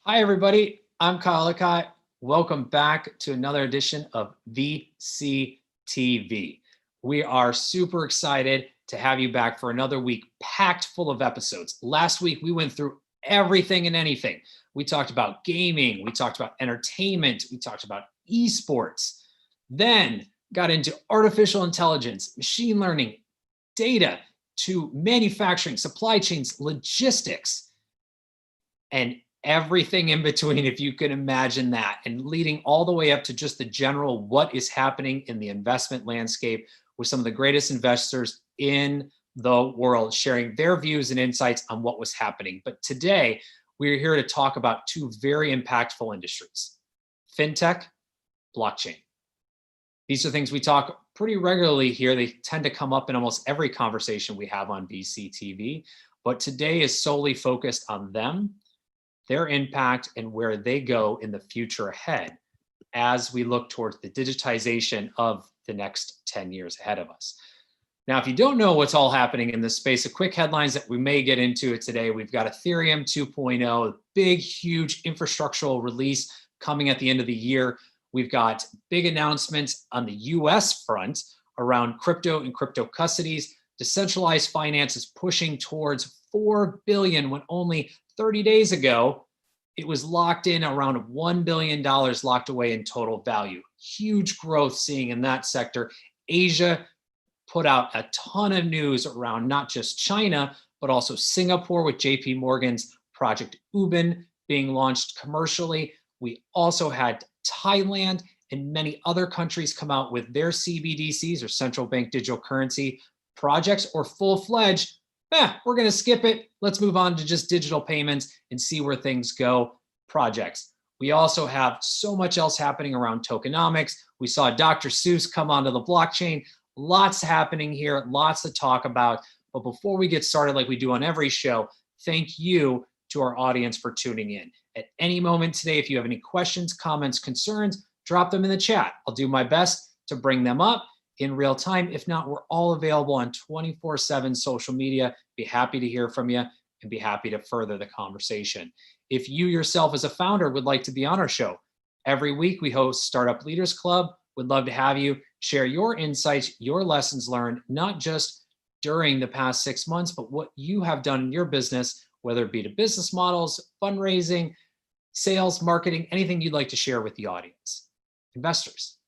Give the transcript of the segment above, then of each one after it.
Hi, everybody. I'm Kyle Lekai. Welcome back to another edition of VCTV. We are super excited to have you back for another week packed full of episodes. Last week, we went through everything and anything. We talked about gaming. We talked about entertainment. We talked about esports. Then got into artificial intelligence, machine learning, data, to manufacturing, supply chains, logistics, and everything in between, if you can imagine that, and leading all the way up to just the general what is happening in the investment landscape with some of the greatest investors in the world, sharing their views and insights on what was happening. But today, we're here to talk about two very impactful industries: fintech, blockchain. These are things we talk pretty regularly here. They tend to come up in almost every conversation we have on VCTV, but today is solely focused on them, their impact, and where they go in the future ahead as we look towards the digitization of the next 10 years ahead of us. Now, if you don't know what's all happening in this space, a quick headlines that we may get into it today. We've got Ethereum 2.0, big, huge infrastructural release coming at the end of the year. We've got big announcements on the US front around crypto and crypto custodies. Decentralized finance is pushing towards 4 billion when only 30 days ago, it was locked in around $1 billion locked away in total value. Huge growth seeing in that sector. Asia put out a ton of news around not just China, but also Singapore with JP Morgan's Project Ubin being launched commercially. We also had Thailand and many other countries come out with their CBDCs, or central bank digital currency projects, or full-fledged, we're going to skip it. Let's move on to just digital payments and see where things go projects. We also have so much else happening around tokenomics. We saw Dr. Seuss come onto the blockchain. Lots happening here, lots to talk about. But before we get started, like we do on every show, thank you to our audience for tuning in. At any moment today, if you have any questions, comments, concerns, drop them in the chat. I'll do my best to bring them up in real time. If not, we're all available on 24/7 social media. Be happy to hear from you and be happy to further the conversation. If you yourself as a founder would like to be on our show, every week we host Startup Leaders Club. Would love to have you share your insights, your lessons learned, not just during the past 6 months, but what you have done in your business, whether it be to business models, fundraising, sales, marketing, anything you'd like to share with the audience. Investors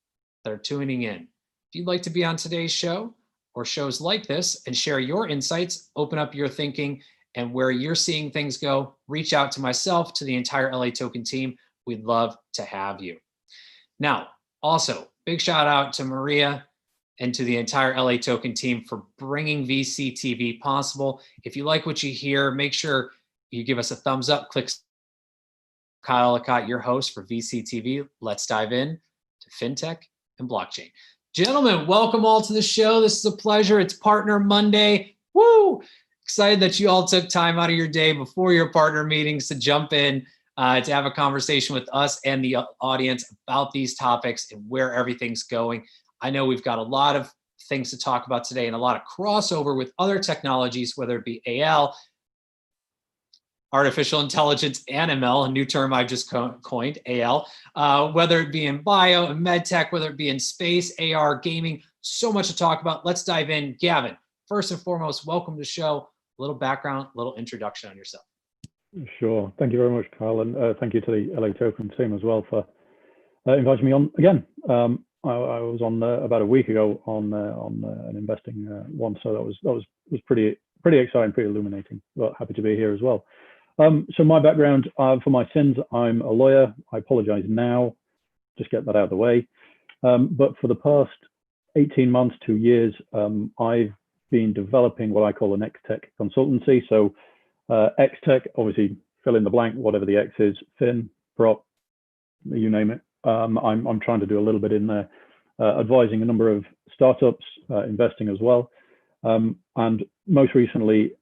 that are tuning in, if you'd like to be on today's show or shows like this and share your insights, open up your thinking and where you're seeing things go, reach out to myself, to the entire LA Token team. We'd love to have you. Now, also, big shout out to Maria and to the entire LA Token team for bringing VCTV possible. If you like what you hear, make sure you give us a thumbs up. Click Kyle Lekai, your host for VCTV. Let's dive in to fintech and blockchain. Gentlemen, welcome all to the show. This is a pleasure. It's Partner Monday. Woo! Excited that you all took time out of your day before your partner meetings to jump in to have a conversation with us and the audience about these topics and where everything's going. I know we've got a lot of things to talk about today and a lot of crossover with other technologies, whether it be AL, artificial intelligence, and ML, a new term I just coined, AL, whether it be in bio and med tech, whether it be in space, AR, gaming, so much to talk about. Let's dive in. Gavin, first and foremost, welcome to the show. A little background, a little introduction on yourself. Sure. Thank you very much, Kyle, and thank you to the LA Token team as well for inviting me on again. I was on about a week ago on an investing one, so that was pretty exciting, pretty illuminating. But happy to be here as well. So my background, for my sins, I'm a lawyer. I apologize now, just get that out of the way. But for the past 18 months, 2 years, I've been developing what I call an X-Tech consultancy. So X-Tech, obviously fill in the blank, whatever the X is, fin, prop, you name it. I'm trying to do a little bit in there, advising a number of startups, investing as well. And most recently,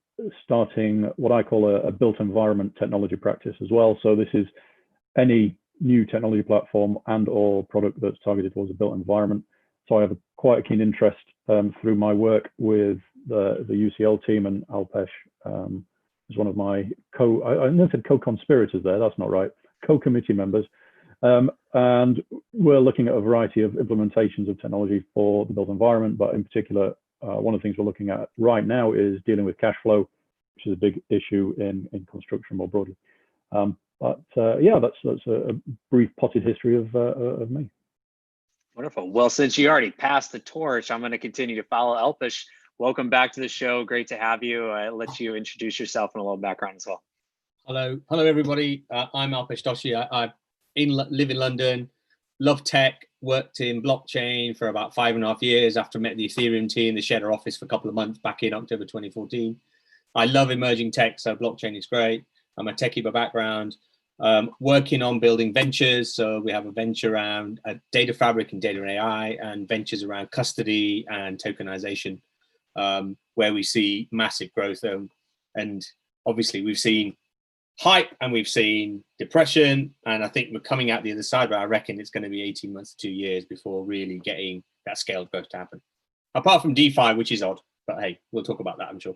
starting what I call a built environment technology practice as well. So this is any new technology platform and or product that's targeted towards a built environment. So I have quite a keen interest through my work with the UCL team, and Alpesh is one of my co-conspirators there. That's not right. co-committee members. And we're looking at a variety of implementations of technology for the built environment, but in particular, one of the things we're looking at right now is dealing with cash flow, which is a big issue in construction more broadly. Yeah, that's a brief potted history of me. Wonderful. Well, since you already passed the torch, I'm going to continue to follow Elfish. Welcome back to the show. Great to have you. I'll let you introduce yourself and a little background as well. Hello, everybody. I'm Alpesh Doshi. I live in London, love tech, worked in blockchain for about 5.5 years after I met the Ethereum team. They shared our office for a couple of months back in October 2014. I love emerging tech, so blockchain is great. I'm a techie by background, working on building ventures. So we have a venture around data fabric and data and AI, and ventures around custody and tokenization, where we see massive growth. And obviously we've seen hype and we've seen depression, and I think we're coming out the other side, but I reckon it's going to be 18 months to 2 years before really getting that scaled growth to happen. Apart from DeFi, which is odd, but hey, we'll talk about that, I'm sure.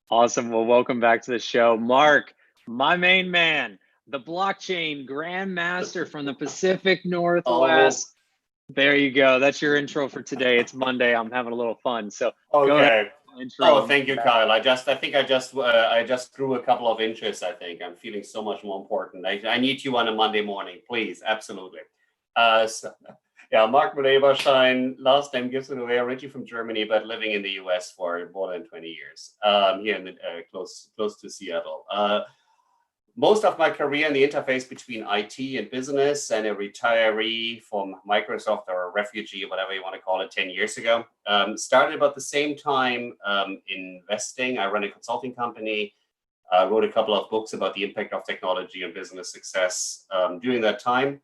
Awesome. Well, welcome back to the show. Mark, my main man, the blockchain grandmaster from the Pacific Northwest. Oh. There you go. That's your intro for today. It's Monday. I'm having a little fun. So okay. Go ahead. Oh, thank you, Kyle. I think I just grew a couple of inches. I think I'm feeling so much more important. I need you on a Monday morning, please. Absolutely. Yeah, Mark Eberstein, last name gives it away. Originally from Germany, but living in the US for more than 20 years. Here in close to Seattle. Most of my career in the interface between IT and business, and a retiree from Microsoft, or a refugee, whatever you want to call it, 10 years ago. Started about the same time investing. I run a consulting company, wrote a couple of books about the impact of technology and business success during that time,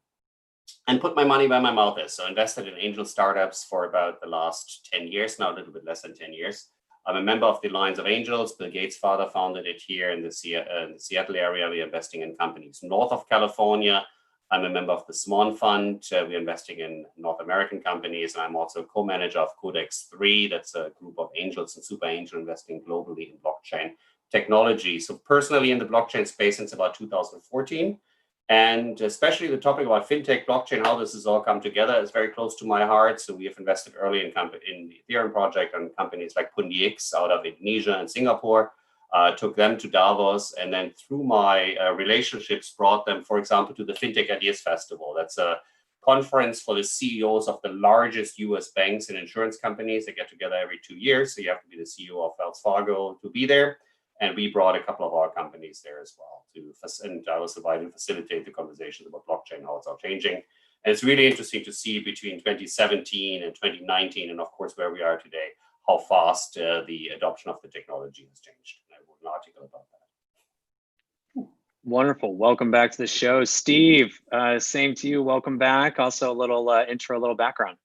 and put my money where my mouth is. So invested in angel startups for about the last 10 years, now a little bit less than 10 years. I'm a member of the Alliance of Angels. Bill Gates' father founded it here in the Seattle area. We're investing in companies north of California. I'm a member of the Swan Fund. We're investing in North American companies. And I'm also a co-manager of Codex 3. That's a group of angels and super angel investing globally in blockchain technology. So personally in the blockchain space since about 2014. And especially the topic about fintech, blockchain, how this has all come together is very close to my heart. So we have invested early in the Ethereum project and companies like PundiX out of Indonesia and Singapore, took them to Davos, and then through my relationships brought them, for example, to the Fintech Ideas Festival. That's a conference for the CEOs of the largest US banks and insurance companies. They get together every 2 years. So you have to be the CEO of Wells Fargo to be there. And we brought a couple of our companies there as well and I was invited to facilitate the conversations about blockchain, how it's all changing. And it's really interesting to see between 2017 and 2019, and of course where we are today, how fast the adoption of the technology has changed. And I wrote an article about that. Wonderful. Welcome back to the show. Steve, same to you. Welcome back. Also a little intro, a little background.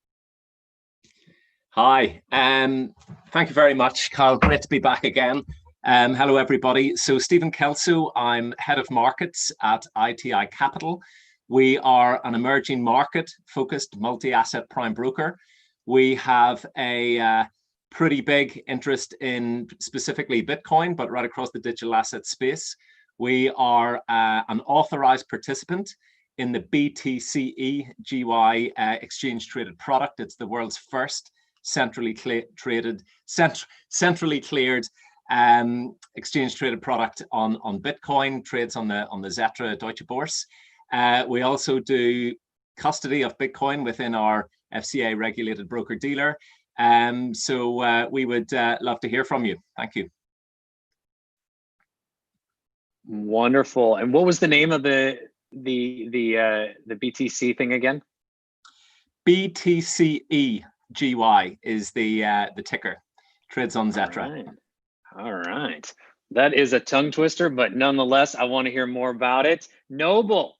Hi. Thank you very much, Kyle. Great to be back again. Hello, everybody. So Stephen Kelso, I'm head of markets at ITI Capital. We are an emerging market-focused multi-asset prime broker. We have a pretty big interest in specifically Bitcoin, but right across the digital asset space. We are an authorized participant in the BTCE GY exchange traded product. It's the world's first centrally cleared exchange traded product on Bitcoin, trades on the Xetra Deutsche Börse. We also do custody of Bitcoin within our FCA regulated broker dealer. So we would love to hear from you. Thank you. Wonderful. And what was the name of the BTC thing again? BTCE GY is the ticker. Trades on Xetra. All right. That is a tongue twister, but nonetheless, I want to hear more about it. Noble,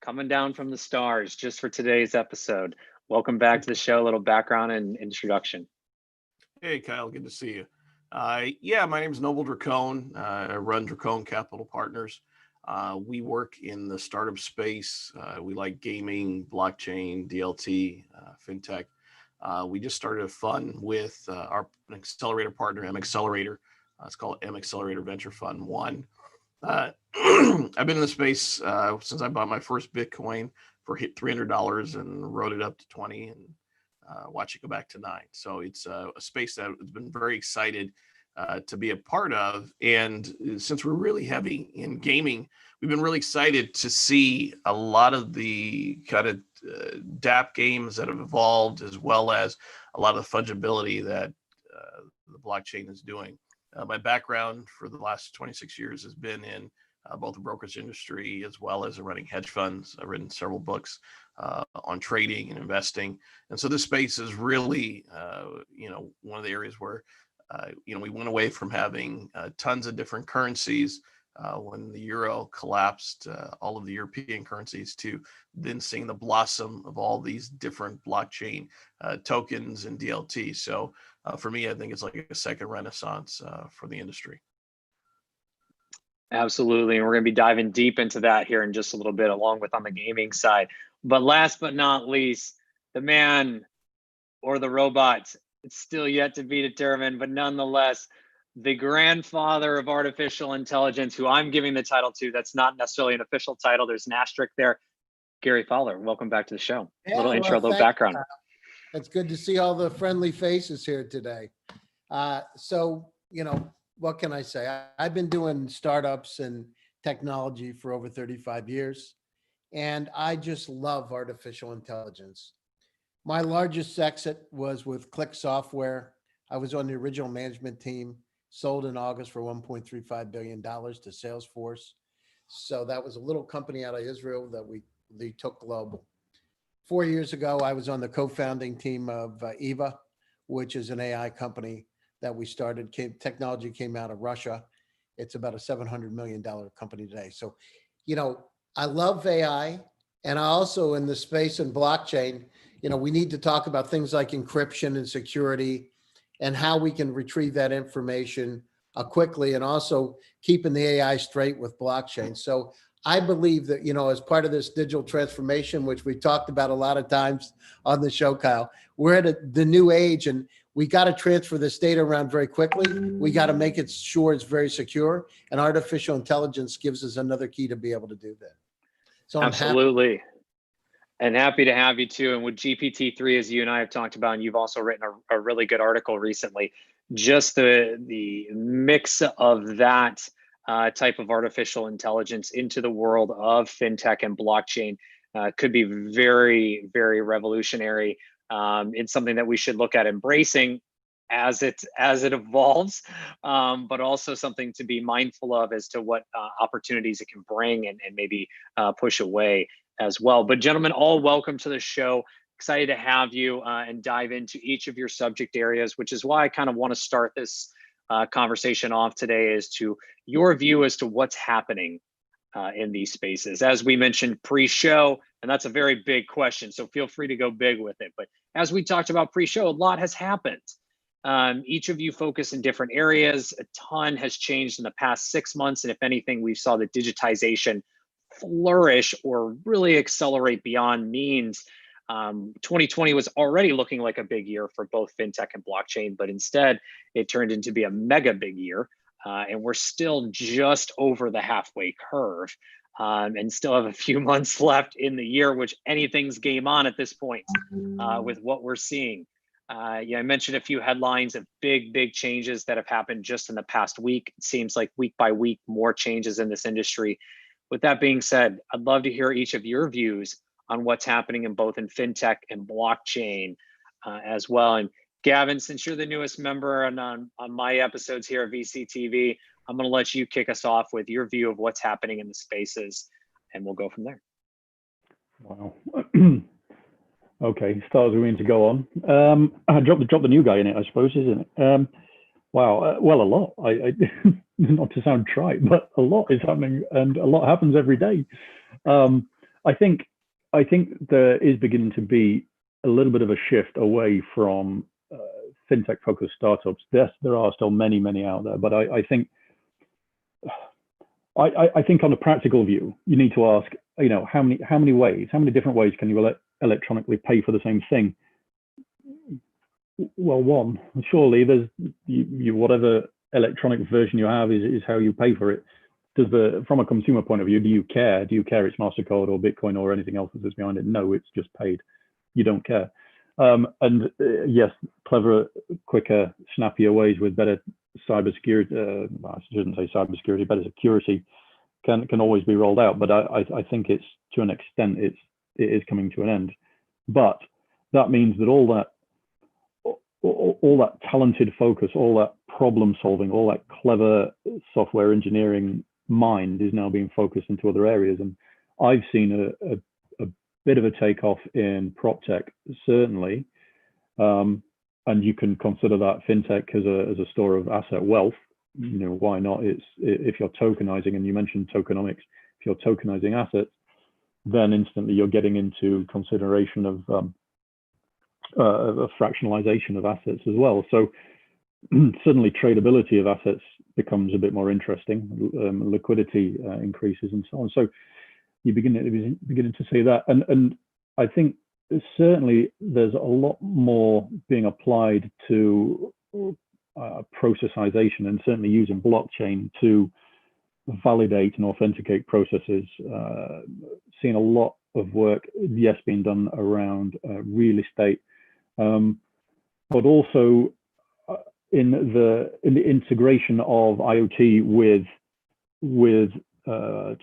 coming down from the stars just for today's episode. Welcome back to the show. A little background and introduction. Hey, Kyle. Good to see you. Yeah, my name is Noble Dracone. I run Dracone Capital Partners. We work in the startup space. We like gaming, blockchain, DLT, fintech. We just started a fund with our accelerator partner, M Accelerator. It's called M Accelerator Venture Fund 1. I've been in the space since I bought my first Bitcoin for $300 and rode it up to 20 and watch it go back to 9. So it's a space that has been very excited to be a part of. And since we're really heavy in gaming, we've been really excited to see a lot of the kind of DApp games that have evolved, as well as a lot of the fungibility that the blockchain is doing. My background for the last 26 years has been in both the brokerage industry as well as running hedge funds. I've written several books on trading and investing. And so this space is really, one of the areas where, we went away from having tons of different currencies when the euro collapsed, all of the European currencies, to then seeing the blossom of all these different blockchain tokens and DLT. So for me, I think it's like a second renaissance for the industry. Absolutely. And we're going to be diving deep into that here in just a little bit, along with on the gaming side. But last but not least, the man or the robot, it's still yet to be determined, but nonetheless, the grandfather of artificial intelligence, who I'm giving the title to, that's not necessarily an official title. There's an asterisk there. Gary Fowler, welcome back to the show. Little intro, little background. It's good to see all the friendly faces here today. What can I say? I've been doing startups and technology for over 35 years, and I just love artificial intelligence. My largest exit was with Click Software. I was on the original management team, sold in August for $1.35 billion to Salesforce. So that was a little company out of Israel that they took global. 4 years ago, I was on the co-founding team of Eva, which is an AI company that we started. Technology came out of Russia. It's about a $700 million company today. So, I love AI, and I also, in the space in blockchain, we need to talk about things like encryption and security and how we can retrieve that information quickly, and also keeping the AI straight with blockchain. So I believe that, as part of this digital transformation, which we talked about a lot of times on the show, Kyle, we're at the new age, and we got to transfer this data around very quickly. We got to make it sure it's very secure, and artificial intelligence gives us another key to be able to do that. So absolutely. And happy to have you too. And with GPT-3, as you and I have talked about, and you've also written a really good article recently, just the mix of that type of artificial intelligence into the world of fintech and blockchain could be very, very revolutionary. It's something that we should look at embracing as it evolves, but also something to be mindful of as to what opportunities it can bring and maybe push away as well. But gentlemen, all welcome to the show. Excited to have you and dive into each of your subject areas, which is why I kind of want to start this conversation off today as to your view as to what's happening in these spaces. As we mentioned pre-show, and that's a very big question, so feel free to go big with it. But as we talked about pre-show, a lot has happened. Each of you focus in different areas. A ton has changed in the past 6 months. And if anything, we saw the digitization flourish or really accelerate beyond means. 2020 was already looking like a big year for both fintech and blockchain, but instead it turned into be a mega big year. And we're still just over the halfway curve and still have a few months left in the year, which anything's game on at this point with what we're seeing. I mentioned a few headlines of big changes that have happened just in the past week. It seems like week by week, more changes in this industry. With that being said, I'd love to hear each of your views on what's happening in both in fintech and blockchain as well. And Gavin, since you're the newest member and on my episodes here at VCTV, I'm going to let you kick us off with your view of what's happening in the spaces, and we'll go from there. Wow. Okay, stars are going to go on. I dropped the new guy in it, I suppose, isn't it? Wow. Well, a lot. I not to sound trite, but a lot is happening, and a lot happens every day. I think there is beginning to be a little bit of a shift away from fintech-focused startups. Yes, there are still many out there, but I think on a practical view, you need to ask, how many different ways can you electronically pay for the same thing? Well, one, surely there's whatever electronic version you have is how you pay for it. from a consumer point of view, do you care? Do you care it's MasterCard or Bitcoin or anything else that's behind it? No, it's just paid. You don't care. Yes, cleverer, quicker, snappier ways with better cybersecurity. I shouldn't say cybersecurity, better security can always be rolled out. But I think it's, to an extent, it is coming to an end. But that means that all that talented focus, all that problem solving, all that clever software engineering mind is now being focused into other areas. And I've seen a bit of a takeoff in prop tech, certainly. And you can consider that fintech as a store of asset wealth. You know, why not? It's, if you're tokenizing, and you mentioned tokenomics, if you're tokenizing assets, then instantly you're getting into consideration of a fractionalization of assets as well. So suddenly tradability of assets becomes a bit more interesting, liquidity increases and so on. So you beginning to see that. And I think certainly there's a lot more being applied to processization, and certainly using blockchain to validate and authenticate processes. Seeing a lot of work, yes, being done around real estate, but also in the integration of IoT with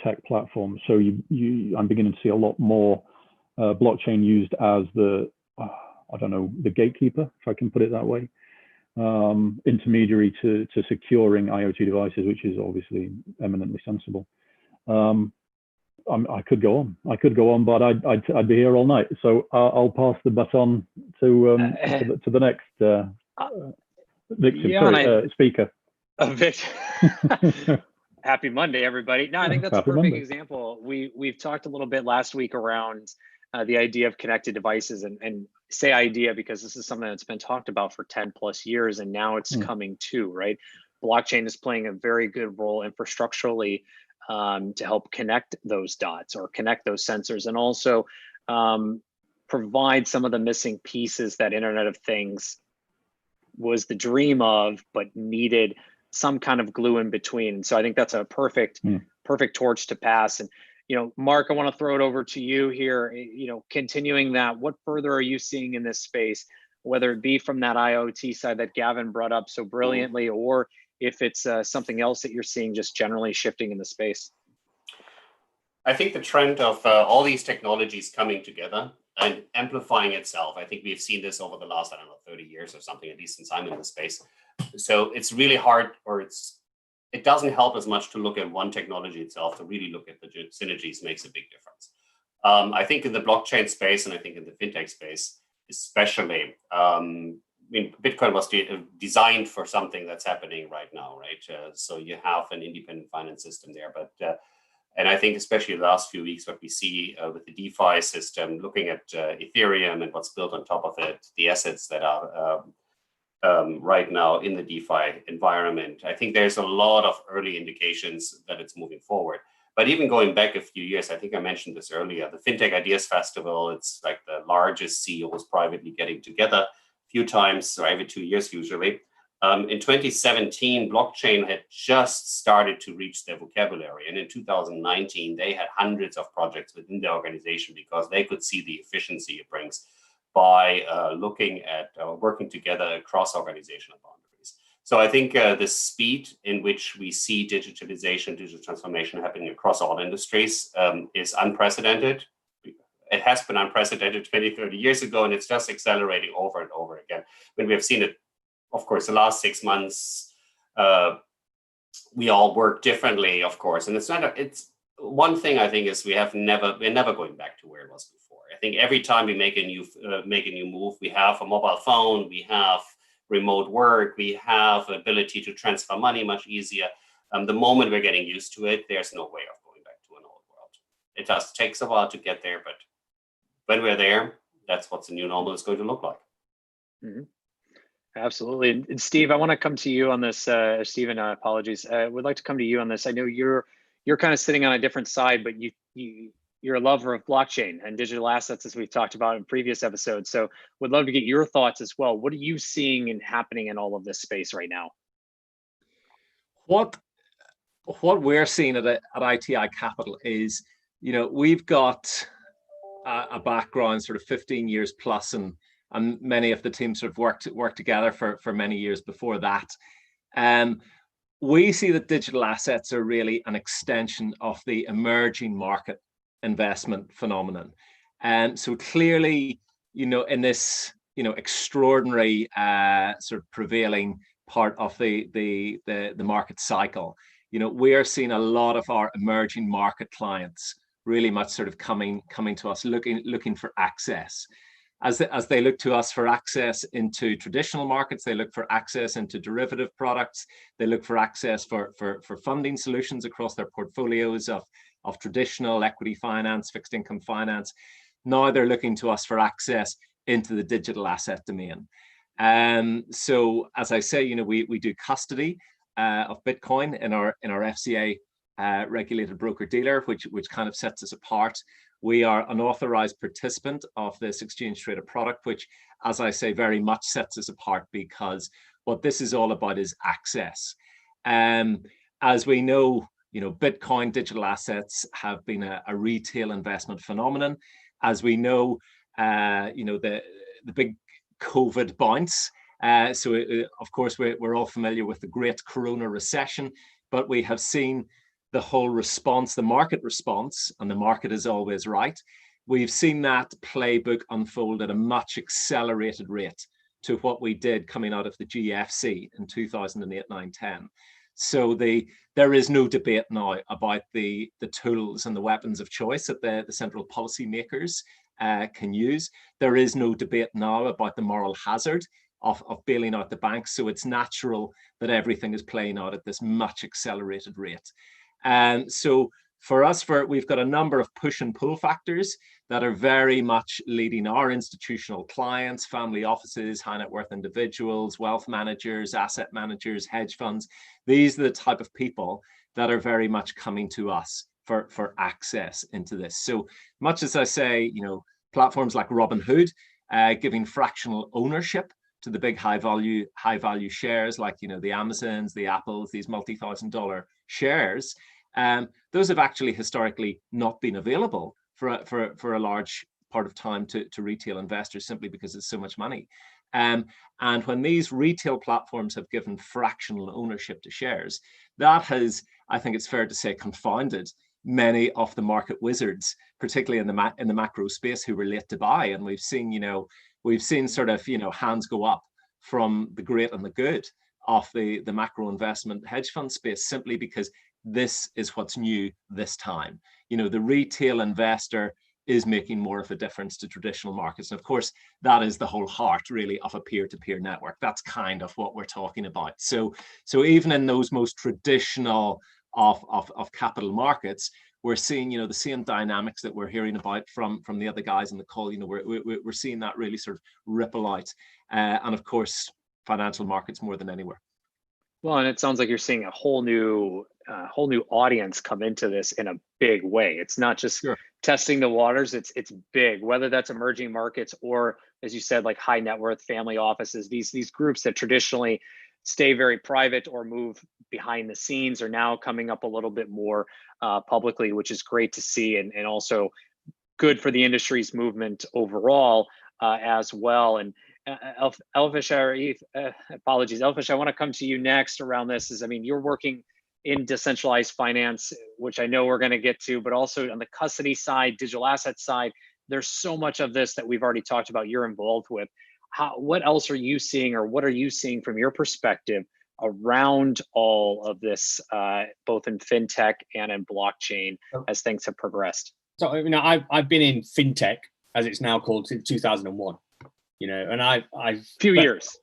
tech platforms. So I'm beginning to see a lot more blockchain used as the the gatekeeper, if I can put it that way, intermediary to securing IoT devices, which is obviously eminently sensible. I could go on, but I'd be here all night. So I'll pass the baton to the next speaker. Happy Monday, everybody. No, I think that's Happy a perfect Monday. example. We've talked a little bit last week around the idea of connected devices, and say idea because this is something that's been talked about for 10 plus years, and now it's coming to, right? Blockchain is playing a very good role infrastructurally to help connect those dots or connect those sensors, and also provide some of the missing pieces that Internet of Things was the dream of, but needed some kind of glue in between. So I think that's a perfect torch to pass. And, you know, Mark, I want to throw it over to you here. You know, continuing that, what further are you seeing in this space, whether it be from that IoT side that Gavin brought up so brilliantly, or if it's something else that you're seeing just generally shifting in the space? I think the trend of all these technologies coming together and amplifying itself, I think we've seen this over the last, 30 years or something, at least since I'm in the space. So it's really hard, or it doesn't help as much to look at one technology itself. To really look at the synergies makes a big difference. I think in the blockchain space, and I think in the fintech space, especially, Bitcoin was designed for something that's happening right now, right? So you have an independent finance system there, but and I think especially the last few weeks, what we see with the DeFi system, looking at Ethereum and what's built on top of it, the assets that are right now in the DeFi environment, I think there's a lot of early indications that it's moving forward. But even going back a few years, I think I mentioned this earlier, the Fintech Ideas Festival, it's like the largest CEOs privately getting together a few times, so every 2 years usually. In 2017, blockchain had just started to reach their vocabulary. And in 2019, they had hundreds of projects within the organization because they could see the efficiency it brings by looking at working together across organizational boundaries. So I think the speed in which we see digitalization, digital transformation happening across all industries is unprecedented. It has been unprecedented 20, 30 years ago, and it's just accelerating over and over again. When we have seen it, of course, the last 6 months, we all work differently, of course. And it's one thing I think is we're never going back to where it was before. I think every time we make a new move, we have a mobile phone, we have remote work, we have ability to transfer money much easier. The moment we're getting used to it, there's no way of going back to an old world. It just takes a while to get there, but when we're there, that's what the new normal is going to look like. Mm-hmm. Absolutely. And Steve, I want to come to you on this. Stephen, apologies. Would like to come to you on this. I know you're kind of sitting on a different side, but you're a lover of blockchain and digital assets, as we've talked about in previous episodes. So would love to get your thoughts as well. What are you seeing and happening in all of this space right now? What what we're seeing at ITI Capital is, we've got a background sort of 15 years plus, and many of the teams sort of worked together for many years before that. We see that digital assets are really an extension of the emerging market investment phenomenon. And so clearly, in this, extraordinary sort of prevailing part of the market cycle, we are seeing a lot of our emerging market clients really much sort of coming to us, looking for access. As they look to us for access into traditional markets, they look for access into derivative products, they look for access for funding solutions across their portfolios of traditional equity finance, fixed income finance. Now they're looking to us for access into the digital asset domain. So as I say, we do custody of Bitcoin in our FCA regulated broker dealer, which kind of sets us apart. We are an authorized participant of this exchange traded product, which, as I say, very much sets us apart, because what this is all about is access. As we know, Bitcoin digital assets have been a retail investment phenomenon. As we know, the big COVID bounce. So of course, we're all familiar with the great Corona recession, but we have seen the whole response, the market response, and the market is always right. We've seen that playbook unfold at a much accelerated rate to what we did coming out of the GFC in 2008, 9, 10. So there is no debate now about the tools and the weapons of choice that the central policy makers can use. There is no debate now about the moral hazard of bailing out the banks. So it's natural that everything is playing out at this much accelerated rate. And so for us, we've got a number of push and pull factors that are very much leading our institutional clients, family offices, high net worth individuals, wealth managers, asset managers, hedge funds. These are the type of people that are very much coming to us for access into this. So much as I say, platforms like Robinhood, giving fractional ownership to the big high value shares like, the Amazons, the Apples, these multi-$1,000 shares, those have actually historically not been available for a large part of time to retail investors, simply because it's so much money. And when these retail platforms have given fractional ownership to shares, that has, I think it's fair to say, confounded many of the market wizards, particularly in the macro space, who were late to buy. And we've seen sort of, hands go up from the great and the good of the macro investment hedge fund space, simply because this is what's new this time. The retail investor is making more of a difference to traditional markets. And of course, that is the whole heart, really, of a peer-to-peer network. That's kind of what we're talking about. So even in those most traditional of capital markets, we're seeing, the same dynamics that we're hearing about from the other guys in the call. We're seeing that really sort of ripple out. And of course, financial markets more than anywhere. Well, and it sounds like you're seeing a whole new audience come into this in a big way. It's not just testing the waters. It's big, whether that's emerging markets or, as you said, like high net worth family offices. These groups that traditionally stay very private or move behind the scenes are now coming up a little bit more publicly, which is great to see, and also good for the industry's movement overall as well. And Elfish, apologies, Elfish, I want to come to you next around this. You're working in decentralized finance, which I know we're going to get to, but also on the custody side, digital asset side. There's so much of this that we've already talked about you're involved with. What else are you seeing, or what are you seeing from your perspective around all of this, both in fintech and in blockchain, as things have progressed? So, I've been in fintech, as it's now called, since 2001. And I've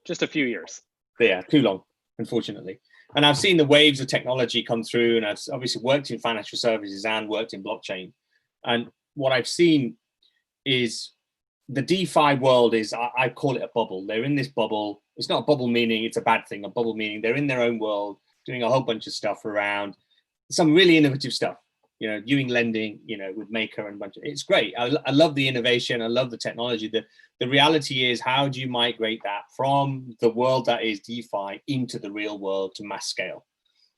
just a few years. Yeah, too long, unfortunately. And I've seen the waves of technology come through, and I've obviously worked in financial services and worked in blockchain. And what I've seen is the DeFi world is, I call it a bubble. They're in this bubble. It's not a bubble meaning it's a bad thing. A bubble meaning they're in their own world, doing a whole bunch of stuff around some really innovative stuff. Doing lending, with Maker and a bunch of, it's great. I love the innovation. I love the technology. The reality is, how do you migrate that from the world that is DeFi into the real world to mass scale?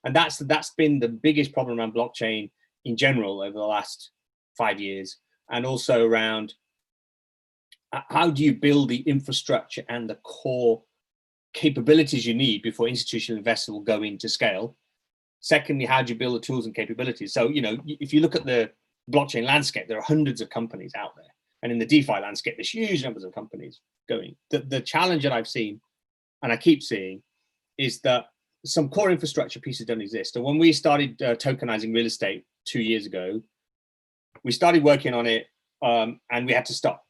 And that's been the biggest problem around blockchain in general over the last 5 years, and also around how do you build the infrastructure and the core capabilities you need before institutional investors will go into scale. Secondly, how do you build the tools and capabilities? So, if you look at the blockchain landscape, there are hundreds of companies out there. And in the DeFi landscape, there's huge numbers of companies going. The challenge that I've seen, and I keep seeing, is that some core infrastructure pieces don't exist. And when we started tokenizing real estate 2 years ago, we started working on it and we had to stop.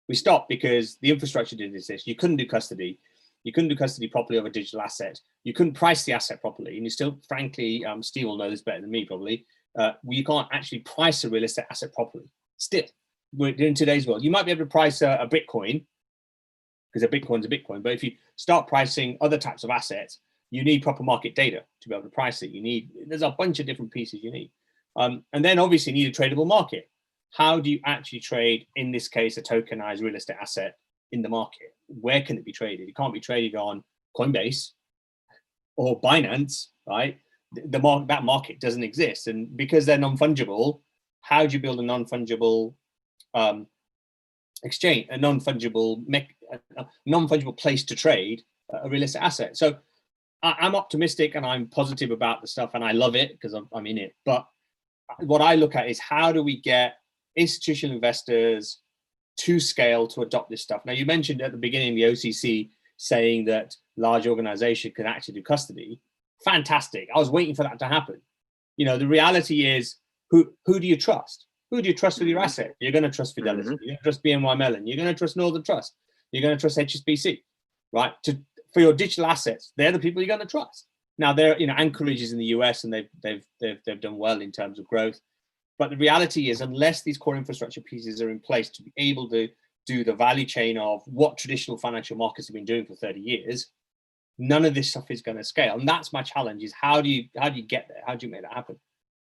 We stopped because the infrastructure didn't exist. You couldn't do custody. You couldn't do custody properly of a digital asset. You couldn't price the asset properly. And you still, frankly, Steve will know this better than me probably, you can't actually price a real estate asset properly. Still, in today's world, you might be able to price a Bitcoin, because a Bitcoin's a Bitcoin. But if you start pricing other types of assets, you need proper market data to be able to price it. There's a bunch of different pieces you need. And then obviously you need a tradable market. How do you actually trade, in this case, a tokenized real estate asset in the market? Where can it be traded? It can't be traded on Coinbase or Binance, right? That market doesn't exist. And because they're non-fungible, how do you build a non-fungible exchange, a non-fungible place to trade a real estate asset? So I'm optimistic and I'm positive about the stuff, and I love it because I'm in it. But what I look at is, how do we get institutional investors to scale to adopt this stuff? Now, you mentioned at the beginning the OCC saying that large organizations can actually do custody. Fantastic. I was waiting for that to happen. The reality is, who do you trust? Who do you trust with your asset? You're going to trust Fidelity. You're going to trust BNY Mellon. You're going to trust Northern Trust. You're going to trust HSBC, right? For your digital assets, they're the people you're going to trust. Now, Anchorage is in the US, and they've done well in terms of growth. But the reality is, unless these core infrastructure pieces are in place to be able to do the value chain of what traditional financial markets have been doing for 30 years, none of this stuff is going to scale. And that's my challenge: is how do you get there? How do you make that happen?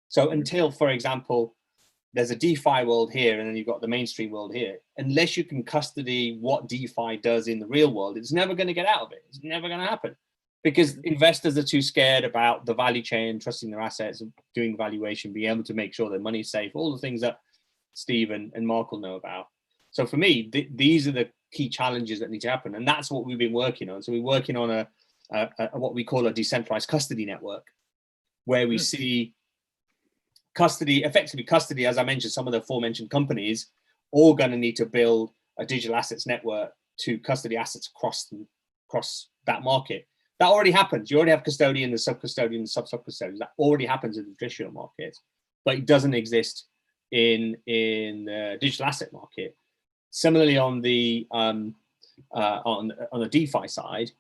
So until, for example, there's a DeFi world here, and then you've got the mainstream world here, unless you can custody what DeFi does in the real world, it's never going to get out of it. It's never going to happen, because investors are too scared about the value chain, trusting their assets, doing valuation, being able to make sure their money's safe, all the things that Steve and Mark will know about. So for me, these are the key challenges that need to happen. And that's what we've been working on. So we're working on a what we call a decentralized custody network, where we see effectively custody, as I mentioned, some of the aforementioned companies, all going to need to build a digital assets network to custody assets across that market. That already happens. You already have custodian, the sub-custodian, the sub-sub-custodians. That already happens in the traditional market, but it doesn't exist in the digital asset market. Similarly, on the DeFi side,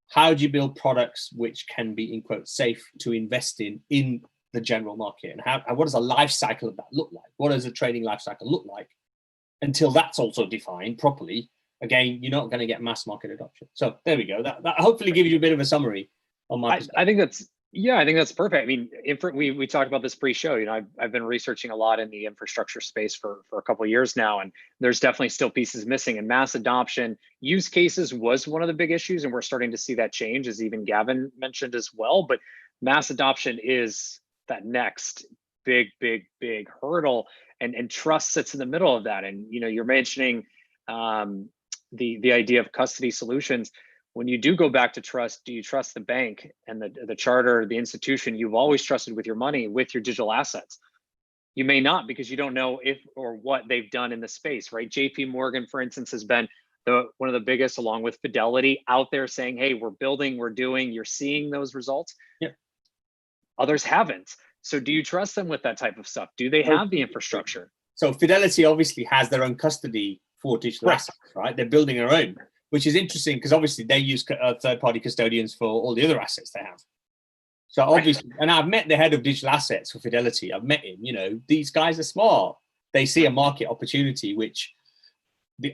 how do you build products which can be, in quotes, safe to invest in the general market? And what does a life cycle of that look like? What does a trading life cycle look like? Until that's also defined properly, again, you're not going to get mass market adoption. So there we go. That hopefully gives you a bit of a summary on my perspective. I think that's perfect. I mean, we talked about this pre-show. I've been researching a lot in the infrastructure space for a couple of years now, and there's definitely still pieces missing. And mass adoption use cases was one of the big issues, and we're starting to see that change, as even Gavin mentioned as well. But mass adoption is that next big hurdle, and trust sits in the middle of that. And you're mentioning the idea of custody solutions. When you do go back to trust, do you trust the bank and the charter, the institution you've always trusted with your money, with your digital assets? You may not, because you don't know if or what they've done in the space, right? JP Morgan, for instance, has been one of the biggest, along with Fidelity, out there saying, hey, we're building, we're doing, you're seeing those results. Yeah. Others haven't. So do you trust them with that type of stuff? Do they have the infrastructure? So Fidelity obviously has their own custody for digital assets, right? They're building their own, which is interesting because obviously they use third-party custodians for all the other assets they have. So obviously, and I've met the head of digital assets for Fidelity. I've met him. These guys are smart. They see a market opportunity, which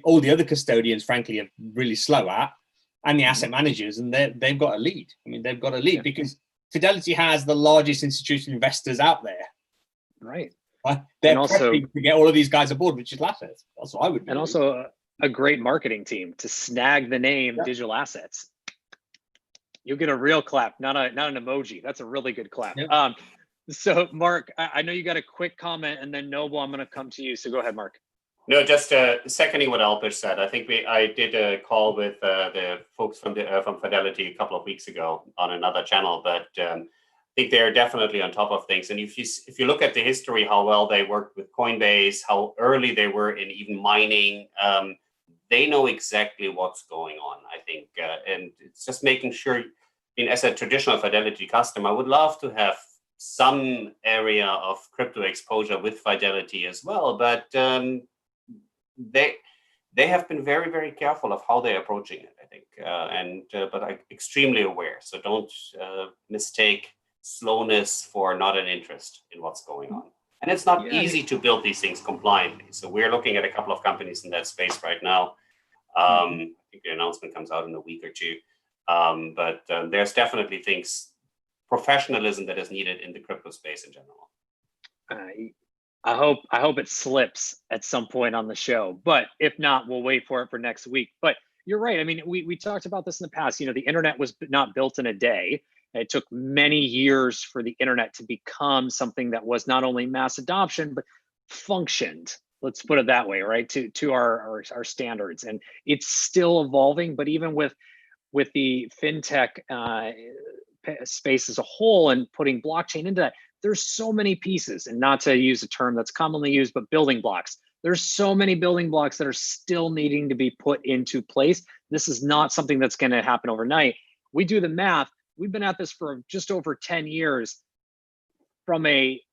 all the other custodians, frankly, are really slow at, and the asset managers, and they've got a lead. I mean, they've got a lead because Fidelity has the largest institutional investors out there. Right. They're prepping to get all of these guys aboard, which is assets. That's what I would do. And also a great marketing team to snag the name digital assets. You'll get a real clap, not an emoji. That's a really good clap. Yep. So Mark, I know you got a quick comment, and then Noble, I'm going to come to you. So go ahead, Mark. No, just seconding what Alpesh said. I think I did a call with the folks from Fidelity a couple of weeks ago on another channel, but I think they're definitely on top of things. And if you look at the history, how well they worked with Coinbase, how early they were in even mining, they know exactly what's going on. I think, and it's just making sure. I mean, as a traditional Fidelity customer, I would love to have some area of crypto exposure with Fidelity as well, but they have been very, very careful of how they're approaching it, I think, but I'm extremely aware. So don't mistake slowness for not an interest in what's going on. And it's not easy to build these things compliantly. So we're looking at a couple of companies in that space right now. I think the announcement comes out in a week or two. But there's definitely professionalism that is needed in the crypto space in general. I hope it slips at some point on the show, but if not, we'll wait for it for next week. But you're right. I mean, we talked about this in the past. You know, the internet was not built in a day. It took many years for the internet to become something that was not only mass adoption, but functioned. Let's put it that way, right? To our standards, and it's still evolving. But even with the fintech space as a whole and putting blockchain into that, there's so many pieces, and not to use a term that's commonly used, but building blocks. There's so many building blocks that are still needing to be put into place. This is not something that's going to happen overnight. We do the math. We've been at this for just over 10 years from hey,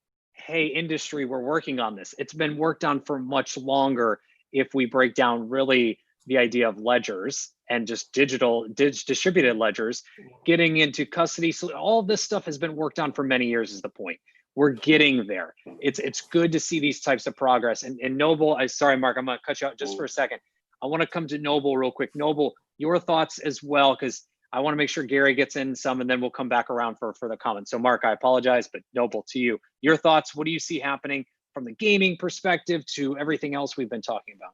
industry, we're working on this. It's been worked on for much longer if we break down really the idea of ledgers and just distributed ledgers, getting into custody. So all of this stuff has been worked on for many years is the point. We're getting there. It's good to see these types of progress. And Noble, sorry, Mark, I'm gonna cut you out just for a second. I wanna come to Noble real quick. Noble, your thoughts as well, because I wanna make sure Gary gets in some, and then we'll come back around for the comments. So Mark, I apologize, but Noble, to you. Your thoughts, what do you see happening from the gaming perspective to everything else we've been talking about?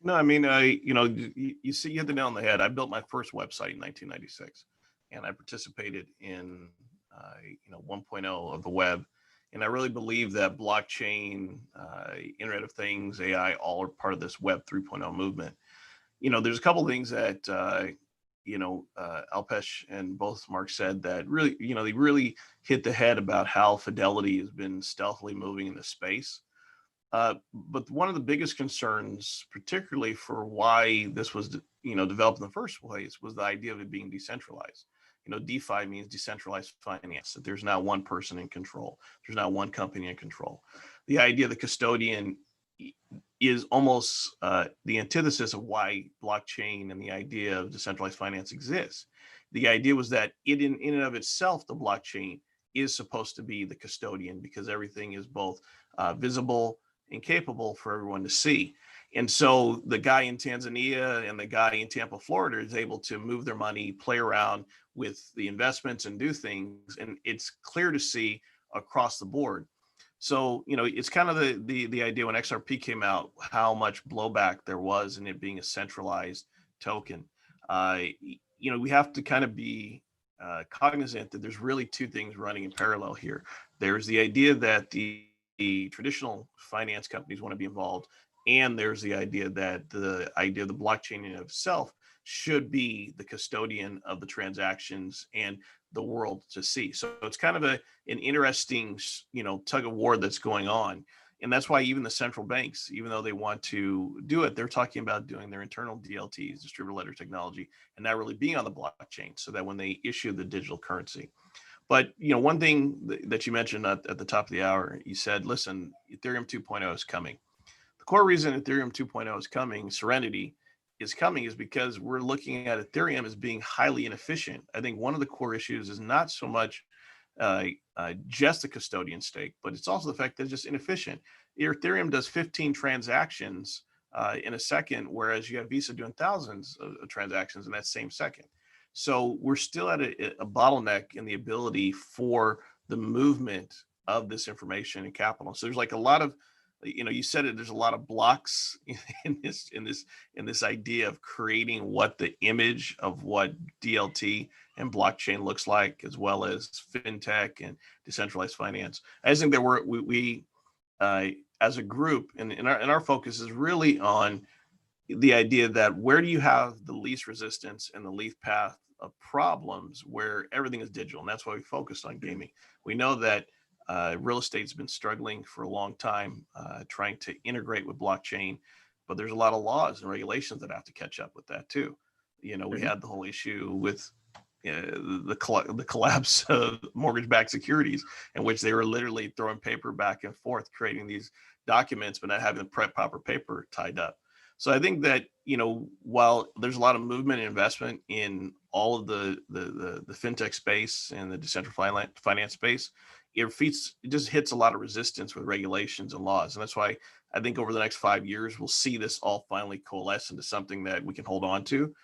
No, I mean, you see, you hit the nail on the head. I built my first website in 1996, and I participated in, 1.0 of the web. And I really believe that blockchain, Internet of Things, AI, all are part of this Web 3.0 movement. There's a couple of things that, Alpesh and both Mark said that really, they really hit the head about how Fidelity has been stealthily moving in the space. But one of the biggest concerns, particularly for why this was, developed in the first place, was the idea of it being decentralized. DeFi means decentralized finance, that there's not one person in control. There's not one company in control. The idea of the custodian is almost the antithesis of why blockchain and the idea of decentralized finance exists. The idea was that in and of itself, the blockchain is supposed to be the custodian, because everything is both visible and capable for everyone to see. And so the guy in Tanzania and the guy in Tampa, Florida is able to move their money, play around with the investments and do things. And it's clear to see across the board. So, it's kind of the idea when XRP came out, how much blowback there was in it being a centralized token. We have to kind of be cognizant that there's really two things running in parallel here. There's the idea that the traditional finance companies want to be involved, and there's the idea that the blockchain in itself should be the custodian of the transactions and the world to see. So it's kind of an interesting, tug of war that's going on. And that's why even the central banks, even though they want to do it, they're talking about doing their internal DLTs, distributed ledger technology, and not really being on the blockchain, so that when they issue the digital currency. But, one thing that you mentioned at the top of the hour, you said, listen, Ethereum 2.0 is coming. The core reason Ethereum 2.0 is coming, Serenity is coming, is because we're looking at Ethereum as being highly inefficient. I think one of the core issues is not so much just the custodian stake, but it's also the fact that it's just inefficient. Ethereum does 15 transactions in a second, whereas you have Visa doing thousands of transactions in that same second. So we're still at a bottleneck in the ability for the movement of this information and capital. So there's like a lot of you said it, there's a lot of blocks in this idea of creating what the image of what DLT and blockchain looks like, as well as fintech and decentralized finance. I just think that we as a group, and our focus is really on the idea that where do you have the least resistance and the least path of problems where everything is digital, and that's why we focused on gaming. We know that real estate's been struggling for a long time, trying to integrate with blockchain, but there's a lot of laws and regulations that have to catch up with that too. We had the whole issue with the collapse of mortgage-backed securities, in which they were literally throwing paper back and forth, creating these documents, but not having the proper paper tied up. So I think that, while there's a lot of movement and investment in all of the fintech space and the decentralized finance space, it just hits a lot of resistance with regulations and laws. And that's why I think over the next 5 years, we'll see this all finally coalesce into something that we can hold on to.